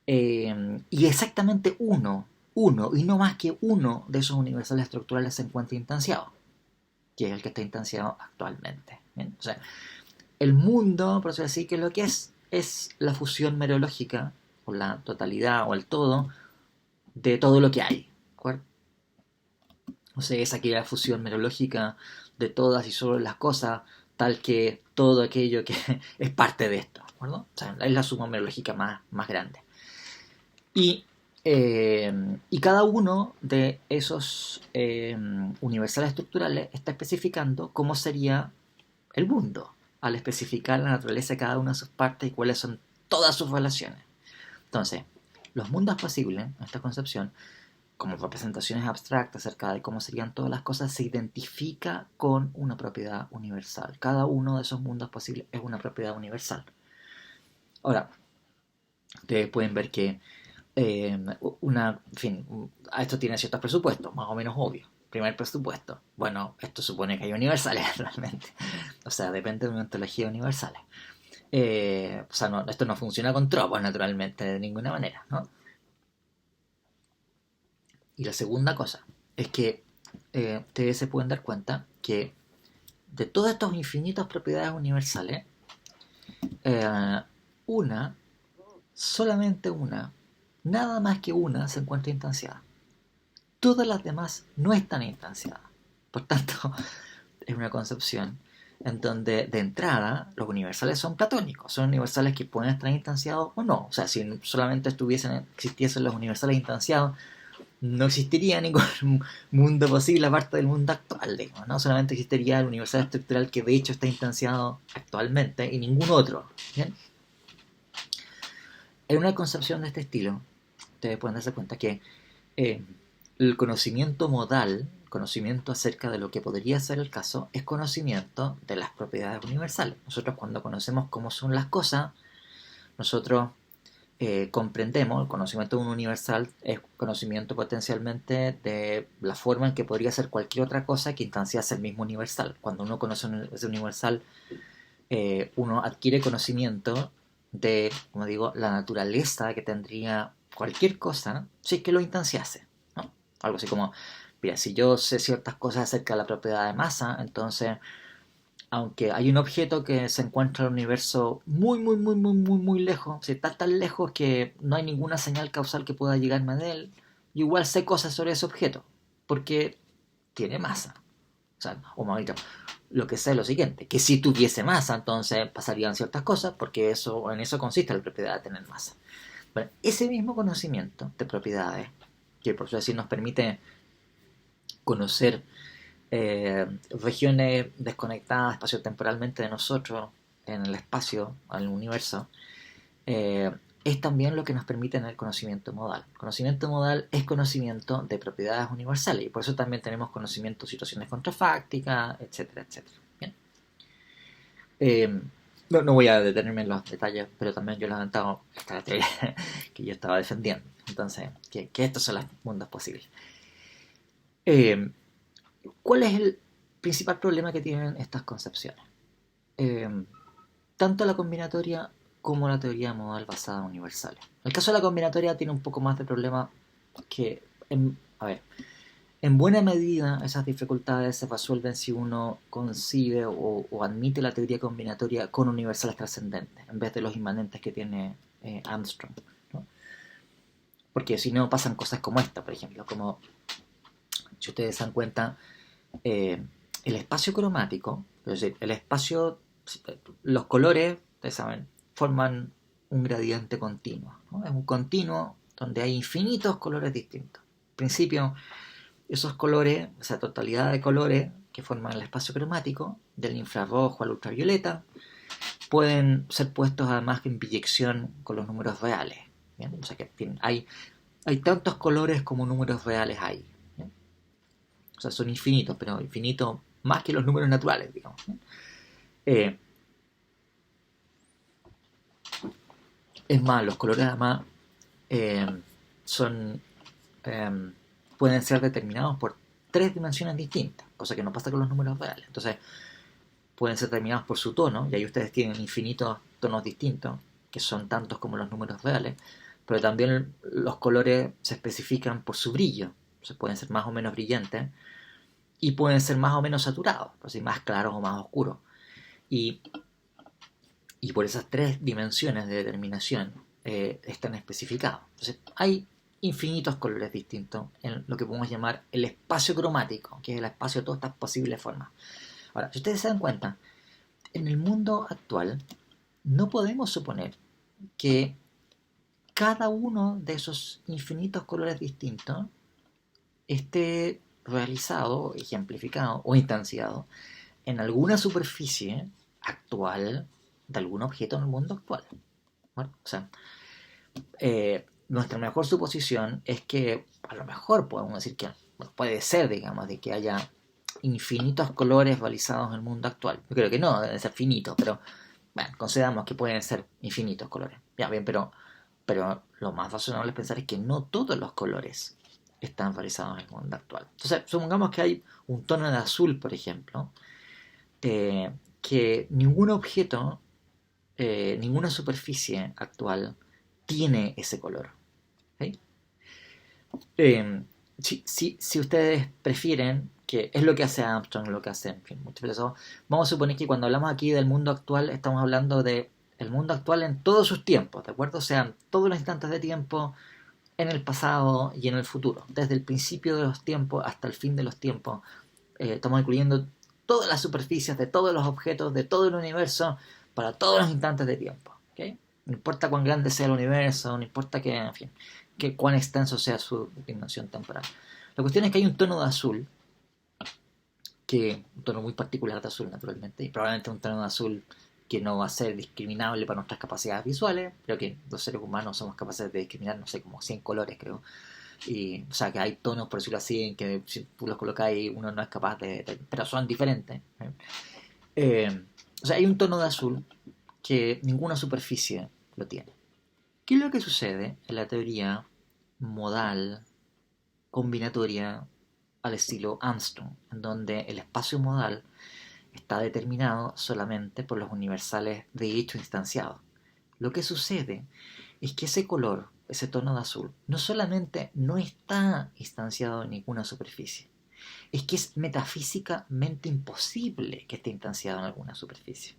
y exactamente uno, y no más que uno de esos universales estructurales se encuentra instanciado, que es el que está instanciado actualmente. ¿Bien? O sea, el mundo, por decirlo así, que lo que es la fusión mereológica, o la totalidad, o el todo, de todo lo que hay. ¿De acuerdo? O sea, es aquella fusión mereológica de todas y solo las cosas, tal que todo aquello que es parte de esto. ¿De acuerdo? O sea, es la suma mereológica más grande. Y, y cada uno de esos universales estructurales está especificando cómo sería el mundo, al especificar la naturaleza de cada una de sus partes y cuáles son todas sus relaciones. Entonces, los mundos posibles, en esta concepción, como representaciones abstractas acerca de cómo serían todas las cosas, se identifica con una propiedad universal. Cada uno de esos mundos posibles es una propiedad universal. Ahora, ustedes pueden ver que en fin, esto tiene ciertos presupuestos, más o menos obvios. Primer presupuesto. Bueno, esto supone que hay universales realmente. O sea, depende de una ontología universales. O sea, no, esto no funciona con tropos, naturalmente, de ninguna manera, ¿no? Y la segunda cosa es que ustedes se pueden dar cuenta que de todas estas infinitas propiedades universales, eh, una, solamente una, nada más que una se encuentra instanciada. Todas las demás no están instanciadas. Por tanto, es una concepción en donde de entrada los universales son platónicos, son universales que pueden estar instanciados o no. O sea, si solamente existiesen los universales instanciados, no existiría ningún mundo posible aparte del mundo actual, digamos, ¿no? Solamente existiría el universal estructural que de hecho está instanciado actualmente y ningún otro. ¿Bien? En una concepción de este estilo, ustedes pueden darse cuenta que eh, el conocimiento modal, conocimiento acerca de lo que podría ser el caso, es conocimiento de las propiedades universales. Nosotros cuando conocemos cómo son las cosas, nosotros comprendemos, el conocimiento de un universal es conocimiento potencialmente de la forma en que podría ser cualquier otra cosa que instanciase el mismo universal. Cuando uno conoce ese universal, uno adquiere conocimiento de, como digo, la naturaleza que tendría cualquier cosa si es que lo instanciase, ¿no? Algo así como, mira, si yo sé ciertas cosas acerca de la propiedad de masa, entonces, aunque hay un objeto que se encuentra en el universo muy lejos, o sea, está tan lejos que no hay ninguna señal causal que pueda llegarme de él, yo igual sé cosas sobre ese objeto, porque tiene masa. O sea, o más bien, lo que sé es lo siguiente, que si tuviese masa, entonces pasarían ciertas cosas, porque en eso consiste la propiedad de tener masa. Bueno, ese mismo conocimiento de propiedades, que por supuesto nos permite conocer regiones desconectadas espaciotemporalmente de nosotros en el espacio, en el universo, eh, es también lo que nos permite tener conocimiento modal. Conocimiento modal es conocimiento de propiedades universales y por eso también tenemos conocimiento de situaciones contrafácticas, etcétera, etcétera. Bien. No voy a detenerme en los detalles, pero también yo he levantado esta teoría que yo estaba defendiendo. Entonces, que estos son los mundos posibles. Eh, ¿Cuál es el principal problema que tienen estas concepciones? Eh, Tanto la combinatoria como la teoría modal basada en universales. El caso de la combinatoria tiene un poco más de problema que, a ver, en buena medida esas dificultades se resuelven si uno concibe o admite la teoría combinatoria con universales trascendentes, en vez de los inmanentes que tiene Armstrong, ¿no? Porque si no pasan cosas como esta, por ejemplo, como si ustedes se dan cuenta, eh, el espacio cromático, es decir, el espacio, los colores, ustedes saben, forman un gradiente continuo, ¿no? Es un continuo donde hay infinitos colores distintos. En principio, esos colores, esa totalidad de colores que forman el espacio cromático, del infrarrojo al ultravioleta, pueden ser puestos además en biyección con los números reales. ¿Bien? O sea que hay tantos colores como números reales hay. ¿Bien? O sea, son infinitos, pero infinitos más que los números naturales, digamos. Eh, es más, los colores además eh, son eh, pueden ser determinados por tres dimensiones distintas, cosa que no pasa con los números reales. Entonces, pueden ser determinados por su tono, y ahí ustedes tienen infinitos tonos distintos, que son tantos como los números reales, pero también los colores se especifican por su brillo, o sea, pueden ser más o menos brillantes, y pueden ser más o menos saturados, así más claros o más oscuros. Y, y por esas tres dimensiones de determinación están especificados. Entonces, hay infinitos colores distintos en lo que podemos llamar el espacio cromático, que es el espacio de todas estas posibles formas. Ahora, si ustedes se dan cuenta, en el mundo actual no podemos suponer que cada uno de esos infinitos colores distintos esté realizado, ejemplificado o instanciado en alguna superficie actual de algún objeto en el mundo actual. ¿Vale? O sea, nuestra mejor suposición es que a lo mejor podemos decir que bueno, puede ser, digamos, de que haya infinitos colores realizados en el mundo actual. Yo creo que no, deben ser finitos, pero bueno, consideramos que pueden ser infinitos colores. Ya bien, pero lo más razonable es pensar es que no todos los colores están realizados en el mundo actual. Entonces, supongamos que hay un tono de azul, por ejemplo, que ningún objeto, ninguna superficie actual tiene ese color. ¿Sí? Eh, si ustedes prefieren, que es lo que hace Armstrong, lo que hace, en fin, muchos filósofos, vamos a suponer que cuando hablamos aquí del mundo actual, estamos hablando de el mundo actual en todos sus tiempos, ¿de acuerdo? O sea, todos los instantes de tiempo en el pasado y en el futuro, desde el principio de los tiempos hasta el fin de los tiempos. Estamos incluyendo todas las superficies de todos los objetos de todo el universo para todos los instantes de tiempo. ¿Okay? No importa cuán grande sea el universo, no importa que, en fin, que cuán extenso sea su dimensión temporal. La cuestión es que hay un tono de azul, que un tono muy particular de azul, naturalmente, y probablemente un tono de azul que no va a ser discriminable para nuestras capacidades visuales, pero que los seres humanos somos capaces de discriminar, no sé, como 100 colores, creo. Y, o sea, que hay tonos, por decirlo así, en que si tú los colocas ahí, uno no es capaz pero son diferentes. Eh, o sea, hay un tono de azul que ninguna superficie lo tiene. ¿Qué es lo que sucede en la teoría modal combinatoria al estilo Armstrong, en donde el espacio modal está determinado solamente por los universales de hecho instanciados? Lo que sucede es que ese color, ese tono de azul, no solamente no está instanciado en ninguna superficie, es que es metafísicamente imposible que esté instanciado en alguna superficie.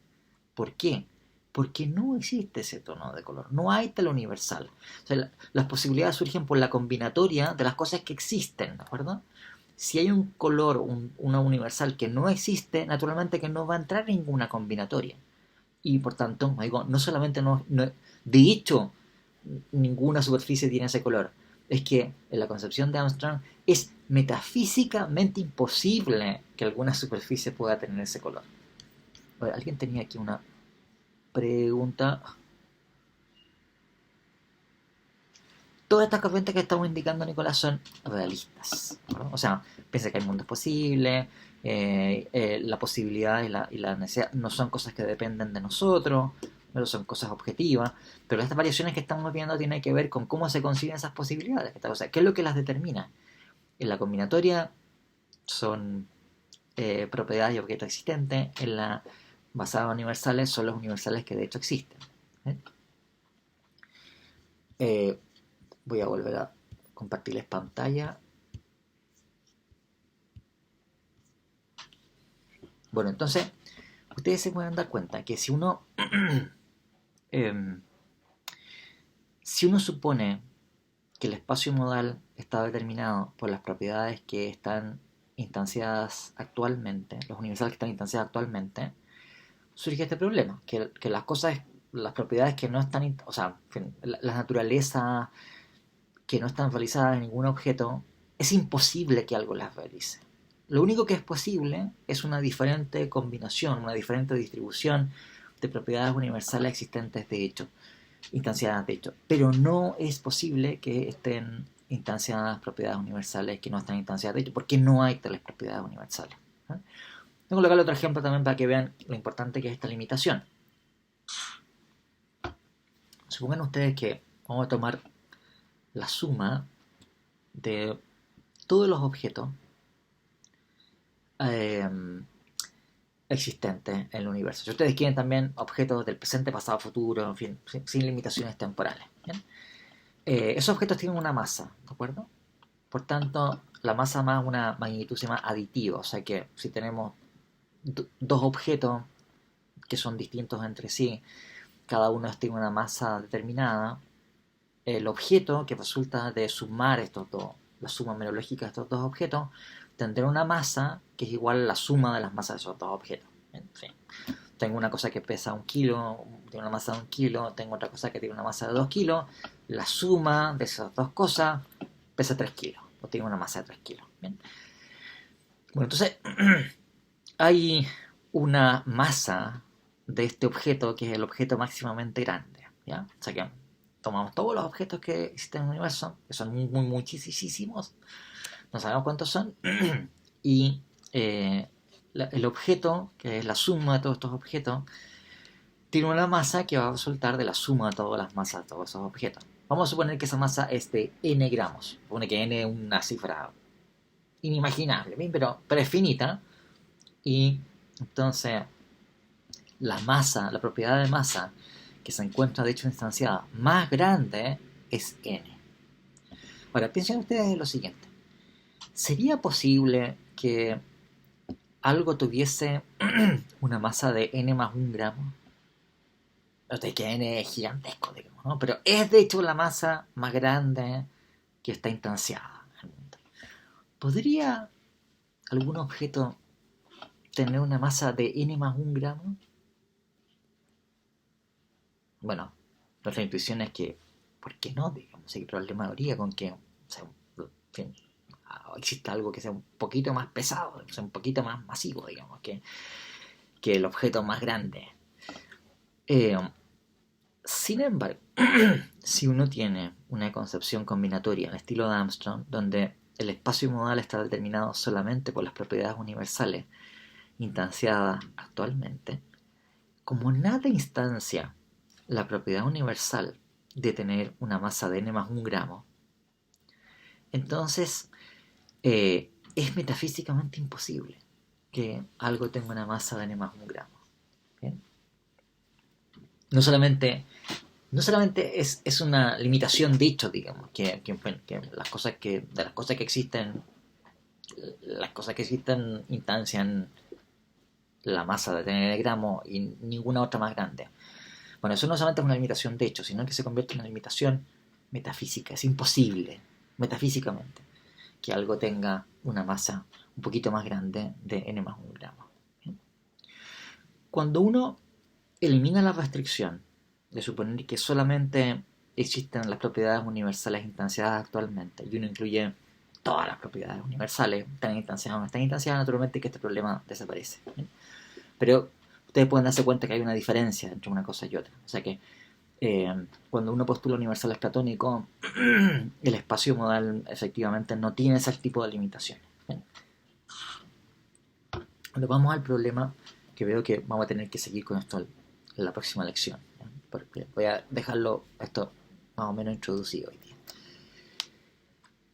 ¿Por qué? Porque no existe ese tono de color, no hay tal universal. O sea, las posibilidades surgen por la combinatoria de las cosas que existen, ¿de acuerdo? Si hay un color, una universal que no existe, naturalmente que no va a entrar en ninguna combinatoria. Y por tanto, digo, no solamente de hecho, ninguna superficie tiene ese color. Es que en la concepción de Armstrong es metafísicamente imposible que alguna superficie pueda tener ese color. Oye, alguien tenía aquí una pregunta. Todas estas corrientes que estamos indicando, Nicolás, son realistas, ¿no? O sea, piensa que hay mundos posibles, la posibilidad y la necesidad no son cosas que dependen de nosotros, pero son cosas objetivas, pero estas variaciones que estamos viendo tienen que ver con cómo se consiguen esas posibilidades. O sea, ¿qué es lo que las determina? En la combinatoria son propiedades y objetos existentes, en la basada en universales son los universales que de hecho existen. ¿Eh? Eh, Voy a volver a compartirles pantalla. Bueno, entonces, ustedes se pueden dar cuenta que eh, si uno supone que el espacio modal está determinado por las propiedades que están instanciadas actualmente, los universales que están instanciados actualmente, surge este problema, que las cosas, las propiedades que no están, o sea, la naturaleza que no están realizadas en ningún objeto, es imposible que algo las realice. Lo único que es posible es una diferente combinación, una diferente distribución de propiedades universales existentes de hecho, instanciadas de hecho. Pero no es posible que estén instanciadas propiedades universales que no están instanciadas de hecho, porque no hay tales propiedades universales. ¿Eh? Tengo que colocar otro ejemplo también para que vean lo importante que es esta limitación. Supongan ustedes que vamos a tomar la suma de todos los objetos eh, existentes en el universo. Si ustedes quieren también objetos del presente, pasado, futuro, en fin, sin limitaciones temporales. ¿Bien? Esos objetos tienen una masa, ¿de acuerdo? Por tanto, la masa más una magnitud se llama aditiva, o sea que si tenemos dos objetos que son distintos entre sí, cada uno tiene una masa determinada, el objeto que resulta de sumar estos dos, la suma merológica de estos dos objetos, tendrá una masa que es igual a la suma de las masas de esos dos objetos. En fin, tengo una cosa que pesa 1 kilo, tiene una masa de 1 kilo, tengo otra cosa que tiene una masa de 2 kilos, la suma de esas dos cosas pesa 3 kilos, o tiene una masa de 3 kilos. ¿Bien? Bueno, entonces hay una masa de este objeto que es el objeto máximamente grande, ¿ya? O sea que tomamos todos los objetos que existen en el universo, que son muchísimos, no sabemos cuántos son, y el objeto, que es la suma de todos estos objetos, tiene una masa que va a resultar de la suma de todas las masas de todos esos objetos. Vamos a suponer que esa masa es de n gramos. Supone que n es una cifra inimaginable, ¿bien? Pero es finita. Y entonces la masa, la propiedad de masa que se encuentra de hecho instanciada más grande es n. Ahora, piensen ustedes en lo siguiente. ¿Sería posible que algo tuviese una masa de n más 1 gramo? O sea, que n es gigantesco, digamos, ¿no? Pero es de hecho la masa más grande que está instanciada en el mundo. ¿Podría algún objeto tener una masa de n más 1 gramo? Bueno, Nuestra intuición es que, ¿por qué no? Digamos, ¿qué problema habría con que, o sea, en fin, exista algo que sea un poquito más pesado, que sea un poquito más masivo, digamos, que el objeto más grande? Eh, Sin embargo, si uno tiene una concepción combinatoria al estilo de Armstrong, donde el espacio modal está determinado solamente por las propiedades universales instanciadas actualmente, como nada instancia la propiedad universal de tener una masa de n más un gramo, entonces es metafísicamente imposible que algo tenga una masa de n más un gramo. ¿Bien? No solamente es una limitación de hecho, digamos, que de las cosas que existen instancian la masa de tener el gramo y ninguna otra más grande. Bueno, eso no solamente es una limitación de hecho, sino que se convierte en una limitación metafísica. Es imposible, metafísicamente, que algo tenga una masa un poquito más grande de n más un gramo. ¿Bien? Cuando uno elimina la restricción de suponer que solamente existen las propiedades universales instanciadas actualmente y uno incluye todas las propiedades universales, están instanciadas o no están instanciadas, naturalmente que este problema desaparece. ¿Bien? Pero ustedes pueden darse cuenta que hay una diferencia entre una cosa y otra. O sea que cuando uno postula universales platónicos, el espacio modal efectivamente no tiene ese tipo de limitaciones. ¿Bien? Cuando vamos al problema, que veo que vamos a tener que seguir con esto en la próxima lección, ¿bien? Porque voy a dejarlo esto más o menos introducido hoy día.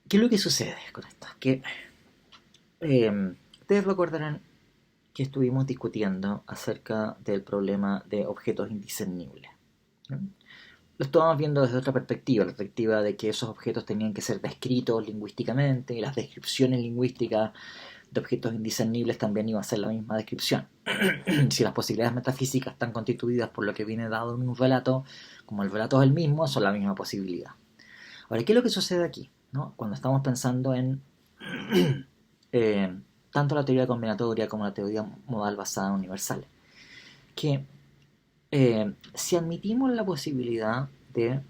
¿Qué es lo que sucede con esto? Que ustedes recordarán que estuvimos discutiendo acerca del problema de objetos indiscernibles. ¿No? Lo estábamos viendo desde otra perspectiva, la perspectiva de que esos objetos tenían que ser descritos lingüísticamente y las descripciones lingüísticas de objetos indiscernibles también iban a ser la misma descripción. Si las posibilidades metafísicas están constituidas por lo que viene dado en un relato, como el relato es el mismo, son la misma posibilidad. Ahora, ¿qué es lo que sucede aquí? ¿No? Cuando estamos pensando en tanto la teoría combinatoria como la teoría modal basada en universales, que si admitimos la posibilidad de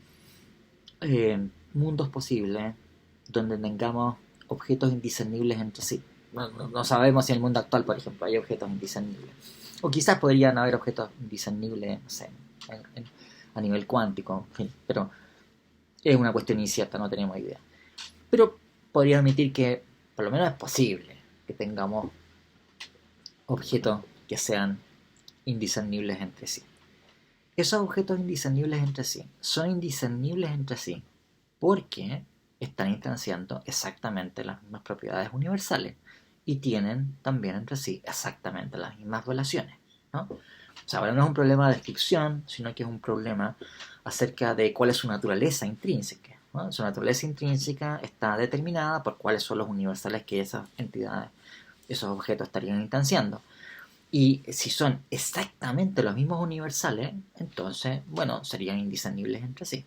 mundos posibles donde tengamos objetos indiscernibles entre sí, no sabemos si en el mundo actual, por ejemplo, hay objetos indiscernibles, o quizás podrían haber objetos indiscernibles, no sé, a nivel cuántico, en fin, pero es una cuestión incierta, no tenemos idea. Pero podría admitir que por lo menos es posible que tengamos objetos que sean indiscernibles entre sí. Esos objetos indiscernibles entre sí son indiscernibles entre sí porque están instanciando exactamente las mismas propiedades universales y tienen también entre sí exactamente las mismas relaciones, ¿no? O sea, ahora no es un problema de descripción, sino que es un problema acerca de cuál es su naturaleza intrínseca, ¿no? Su naturaleza intrínseca está determinada por cuáles son los universales que esas entidades, esos objetos estarían instanciando. Y si son exactamente los mismos universales, entonces, bueno, serían indiscernibles entre sí.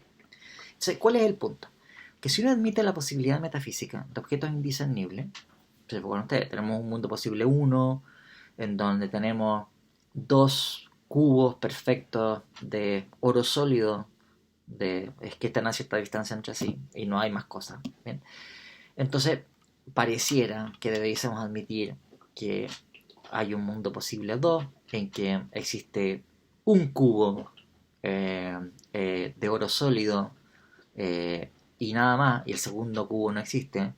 Entonces, ¿cuál es el punto? Que si uno admite la posibilidad metafísica de objetos indiscernibles, bueno, tenemos un mundo posible 1, en donde tenemos dos cubos perfectos de oro sólido, es que están a cierta distancia entre sí, y no hay más cosas. ¿Bien? Entonces, pareciera que debiésemos admitir que hay un mundo posible 2, en que existe un cubo de oro sólido y nada más, y el segundo cubo no existe,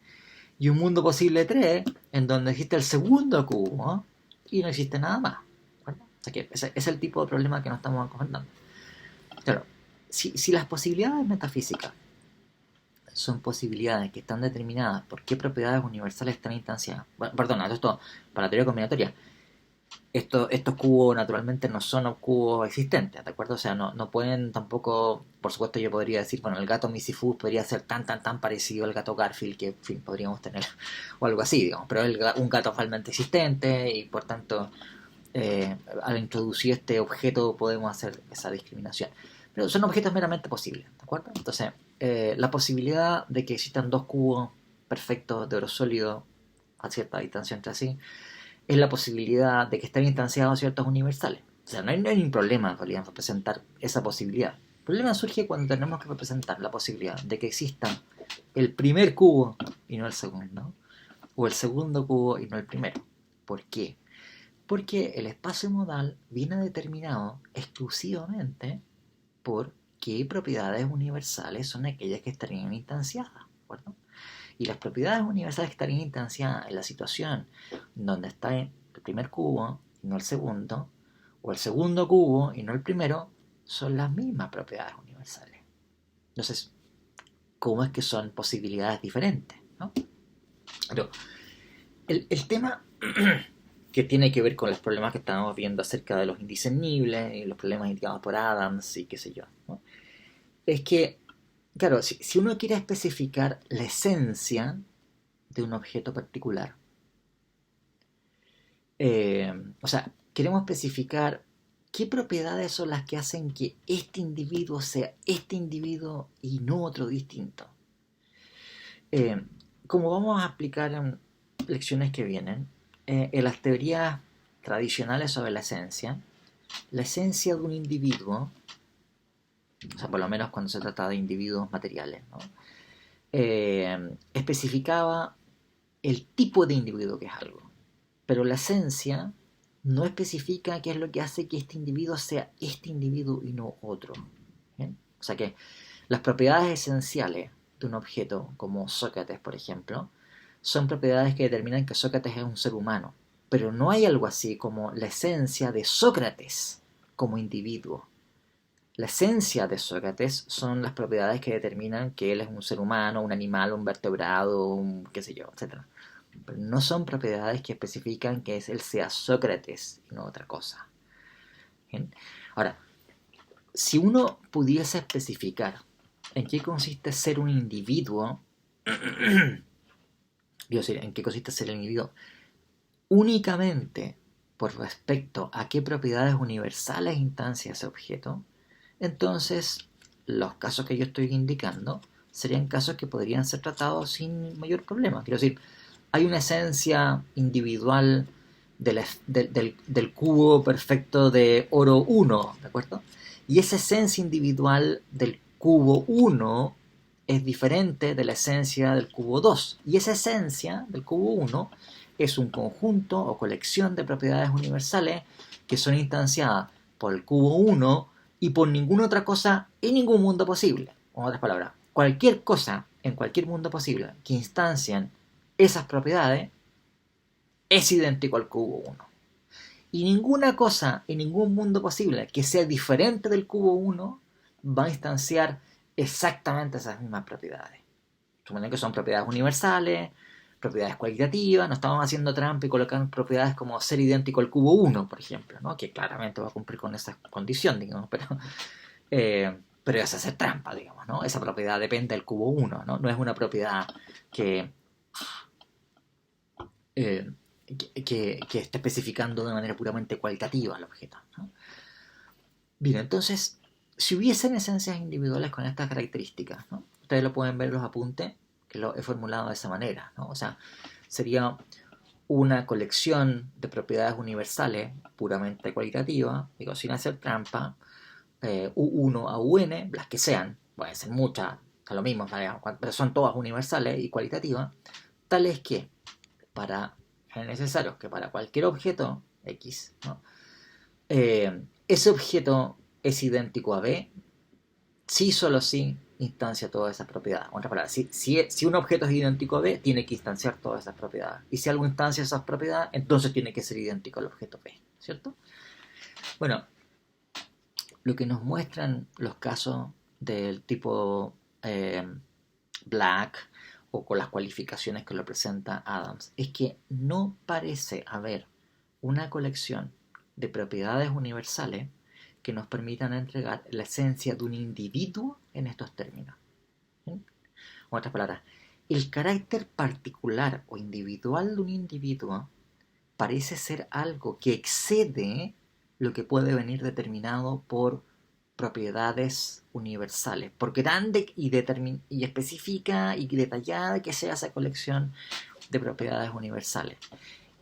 y un mundo posible 3, en donde existe el segundo cubo y no existe nada más. ¿Verdad? O sea que ese es el tipo de problema que nos estamos enfrentando. Claro, si las posibilidades metafísicas son posibilidades que están determinadas por qué propiedades universales están instanciadas, bueno, perdona, esto para la teoría combinatoria, estos cubos naturalmente no son cubos existentes, ¿de acuerdo? O sea, no pueden tampoco, por supuesto yo podría decir, bueno, el gato Misifus podría ser tan parecido al gato Garfield que, en fin, podríamos tener, o algo así, digamos, pero es un gato realmente existente y por tanto, al introducir este objeto podemos hacer esa discriminación. Pero son objetos meramente posibles, ¿de acuerdo? Entonces, la posibilidad de que existan dos cubos perfectos de oro sólido a cierta distancia entre sí, es la posibilidad de que estén instanciados ciertos universales. O sea, no hay ningún problema en realidad en representar esa posibilidad. El problema surge cuando tenemos que representar la posibilidad de que exista el primer cubo y no el segundo, o el segundo cubo y no el primero. ¿Por qué? Porque el espacio modal viene determinado exclusivamente por qué propiedades universales son aquellas que estarían instanciadas, ¿de acuerdo? Y las propiedades universales que estarían instanciadas en la situación donde está el primer cubo y no el segundo, o el segundo cubo y no el primero, son las mismas propiedades universales. Entonces, ¿cómo es que son posibilidades diferentes? ¿No? Pero el tema que tiene que ver con los problemas que estábamos viendo acerca de los indiscernibles y los problemas indicados por Adams y qué sé yo, ¿no? Es que, claro, si uno quiere especificar la esencia de un objeto particular, o sea, queremos especificar qué propiedades son las que hacen que este individuo sea este individuo y no otro distinto. Como vamos a explicar en lecciones que vienen, en las teorías tradicionales sobre la esencia de un individuo, o sea, por lo menos cuando se trata de individuos materiales, ¿no? Especificaba el tipo de individuo que es algo, pero la esencia no especifica qué es lo que hace que este individuo sea este individuo y no otro. ¿Bien? O sea que las propiedades esenciales de un objeto, como Sócrates, por ejemplo, son propiedades que determinan que Sócrates es un ser humano, pero no hay algo así como la esencia de Sócrates como individuo. La esencia de Sócrates son las propiedades que determinan que él es un ser humano, un animal, un vertebrado, un qué sé yo, etc. Pero no son propiedades que especifican que él sea Sócrates y no otra cosa. ¿Bien? Ahora, si uno pudiese especificar en qué consiste ser un individuo, quiero decir, en qué consiste ser el individuo únicamente por respecto a qué propiedades universales instancia ese objeto, entonces los casos que yo estoy indicando serían casos que podrían ser tratados sin mayor problema. Quiero decir, hay una esencia individual del cubo perfecto de oro 1, ¿de acuerdo? Y esa esencia individual del cubo 1 es diferente de la esencia del cubo 2. Y esa esencia del cubo 1 es un conjunto o colección de propiedades universales que son instanciadas por el cubo 1 y por ninguna otra cosa en ningún mundo posible. En otras palabras, cualquier cosa en cualquier mundo posible que instancian esas propiedades es idéntico al cubo 1. Y ninguna cosa en ningún mundo posible que sea diferente del cubo 1 va a instanciar exactamente esas mismas propiedades. Suponen que son propiedades universales, propiedades cualitativas, no estamos haciendo trampa y colocando propiedades como ser idéntico al cubo 1, por ejemplo, ¿no? Que claramente va a cumplir con esa condición, digamos, pero es hacer trampa, digamos, ¿no? Esa propiedad depende del cubo 1, ¿no? No es una propiedad que, eh, que esté especificando de manera puramente cualitativa el objeto, ¿no? Bien, entonces, si hubiesen esencias individuales con estas características, ¿no? Ustedes lo pueden ver en los apuntes, que lo he formulado de esa manera, ¿no? O sea, sería una colección de propiedades universales puramente cualitativas, digo, sin hacer trampa, U1 a UN, las que sean, pueden ser muchas, a lo mismo, pero son todas universales y cualitativas, tales que para, es necesario que para cualquier objeto X, ¿no? Ese objeto es idéntico a B si solo si instancia todas esas propiedades. En otras palabras, si un objeto es idéntico a B, tiene que instanciar todas esas propiedades. Y si algo instancia esas propiedades, entonces tiene que ser idéntico al objeto B, ¿cierto? Bueno, lo que nos muestran los casos del tipo Black o con las cualificaciones que lo presenta Adams es que no parece haber una colección de propiedades universales que nos permitan entregar la esencia de un individuo en estos términos. ¿Sí? En otras palabras, el carácter particular o individual de un individuo parece ser algo que excede lo que puede venir determinado por propiedades universales, por grande y específica y detallada que sea esa colección de propiedades universales.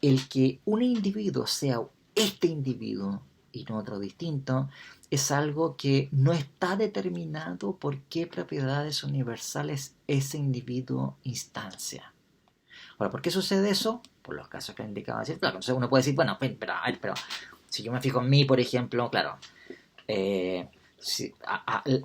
El que un individuo sea este individuo y no otro distinto, es algo que no está determinado por qué propiedades universales ese individuo instancia. Ahora, ¿por qué sucede eso? Por los casos que indicaba decir. Claro, entonces uno puede decir, bueno, pero, a ver, pero si yo me fijo en mí, por ejemplo, claro,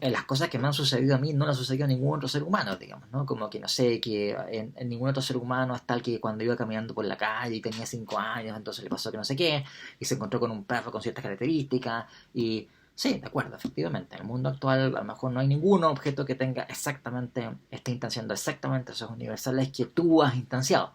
las cosas que me han sucedido a mí no le han sucedido a ningún otro ser humano, digamos, ¿no? Como que no sé, que en ningún otro ser humano es tal que cuando iba caminando por la calle y tenía 5 años, entonces le pasó que no sé qué, y se encontró con un perro con ciertas características, y sí, de acuerdo, efectivamente, en el mundo actual a lo mejor no hay ningún objeto que tenga exactamente, esté instanciando exactamente esos universales que tú has instanciado.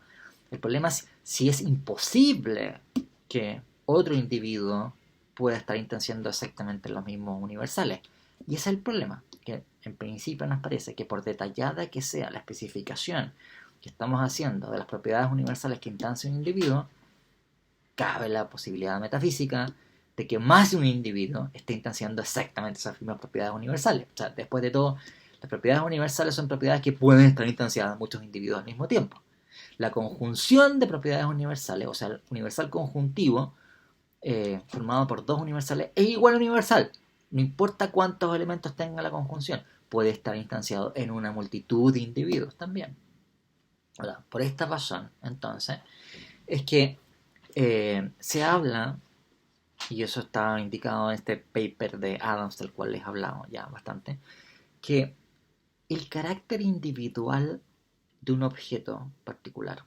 El problema es si es imposible que otro individuo pueda estar instanciando exactamente los mismos universales. Y ese es el problema, que en principio nos parece que por detallada que sea la especificación que estamos haciendo de las propiedades universales que instancia un individuo, cabe la posibilidad metafísica de que más de un individuo esté instanciando exactamente esas mismas propiedades universales. O sea, después de todo, las propiedades universales son propiedades que pueden estar instanciadas muchos individuos al mismo tiempo. La conjunción de propiedades universales, o sea, el universal conjuntivo, formado por dos universales, es igual a universal. No importa cuántos elementos tenga la conjunción, puede estar instanciado en una multitud de individuos también. Ahora, por esta razón, entonces, es que se habla, y eso está indicado en este paper de Adams, del cual les he hablado ya bastante, que el carácter individual de un objeto particular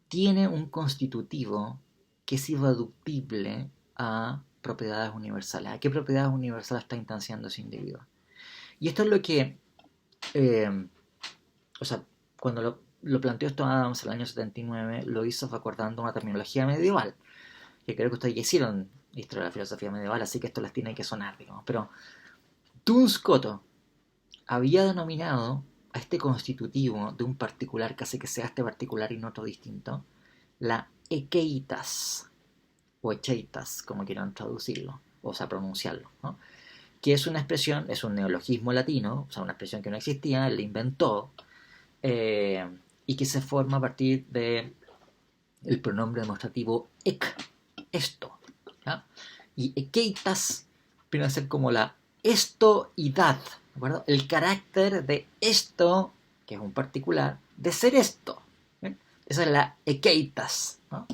tiene un constitutivo que es irreductible a propiedades universales. ¿A qué propiedades universales está instanciando ese individuo? Y esto es lo que, o sea, cuando lo planteó esto Adams en el año 79, lo hizo recordando una terminología medieval, que creo que ustedes ya hicieron historia de la filosofía medieval, así que esto les tiene que sonar, digamos. Pero Duns Scoto había denominado a este constitutivo de un particular que hace que sea este particular y no otro distinto, la ekeitas, o echeitas, como quieran traducirlo, o sea, pronunciarlo, ¿no? Que es una expresión, es un neologismo latino, o sea, una expresión que no existía, él la inventó, y que se forma a partir de el pronombre demostrativo ek, esto, ¿ya? Y ekeitas viene a ser como la estoidad, ¿de acuerdo? El carácter de esto, que es un particular, de ser esto. ¿Bien? Esa es la ekeitas, ¿no?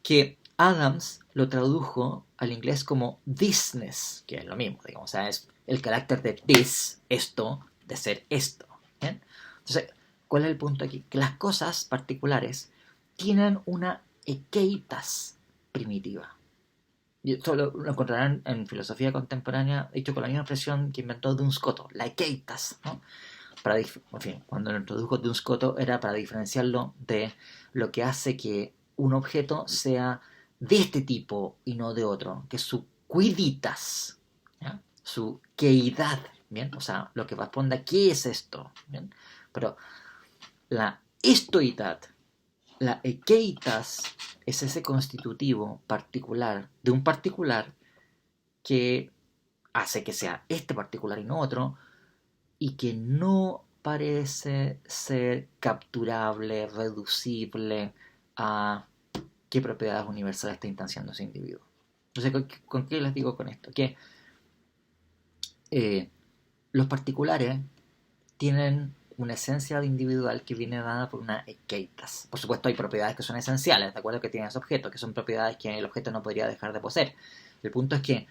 Que Adams lo tradujo al inglés como thisness, que es lo mismo, digamos, o sea, es el carácter de this, esto, de ser esto. ¿Bien? Entonces, ¿cuál es el punto aquí? Que las cosas particulares tienen una ekeitas primitiva. Y esto lo encontrarán en filosofía contemporánea, hecho con la misma expresión que inventó Duns Scoto, la ekeitas, ¿no? En fin, cuando lo introdujo Duns Scoto era para diferenciarlo de lo que hace que un objeto sea de este tipo y no de otro, que es su quiditas, ¿ya? Su queidad, ¿bien? O sea, lo que responde a qué es esto, ¿bien? Pero la estoidad, la ekeitas, es ese constitutivo particular de un particular que hace que sea este particular y no otro, y que no parece ser capturable, reducible a qué propiedades universales está instanciando ese individuo. Entonces, ¿con qué les digo con esto? Que los particulares tienen una esencia individual que viene dada por una ekeitas. Por supuesto, hay propiedades que son esenciales, de acuerdo, que tienen ese objeto, que son propiedades que el objeto no podría dejar de poseer. El punto es que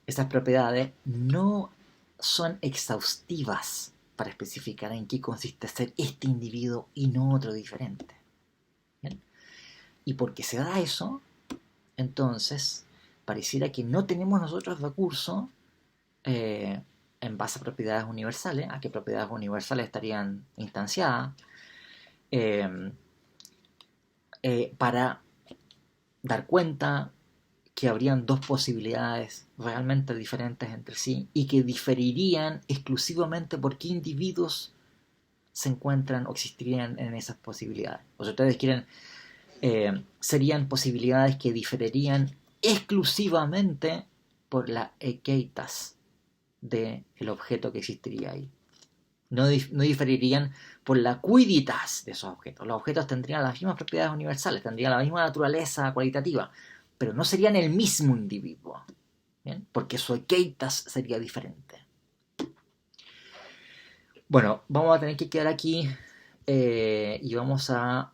esas propiedades no son exhaustivas para especificar en qué consiste ser este individuo y no otro diferente. ¿Bien? Y porque se da eso, entonces pareciera que no tenemos nosotros recursos en base a propiedades universales, a qué propiedades universales estarían instanciadas, eh, para dar cuenta que habrían dos posibilidades realmente diferentes entre sí y que diferirían exclusivamente por qué individuos se encuentran o existirían en esas posibilidades. O si ustedes quieren, serían posibilidades que diferirían exclusivamente por la ekeitas del objeto que existiría ahí. No diferirían por la quiditas de esos objetos. Los objetos tendrían las mismas propiedades universales, tendrían la misma naturaleza cualitativa, pero no serían el mismo individuo, ¿bien? Porque su Ekeitas sería diferente. Bueno, vamos a tener que quedar aquí y vamos a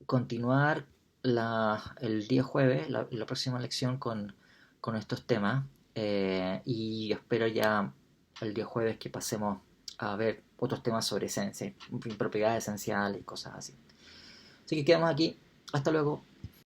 continuar el día jueves, la próxima lección con estos temas. Y espero ya el día jueves que pasemos a ver otros temas sobre esencia, propiedades esenciales y cosas así. Así que quedamos aquí. Hasta luego.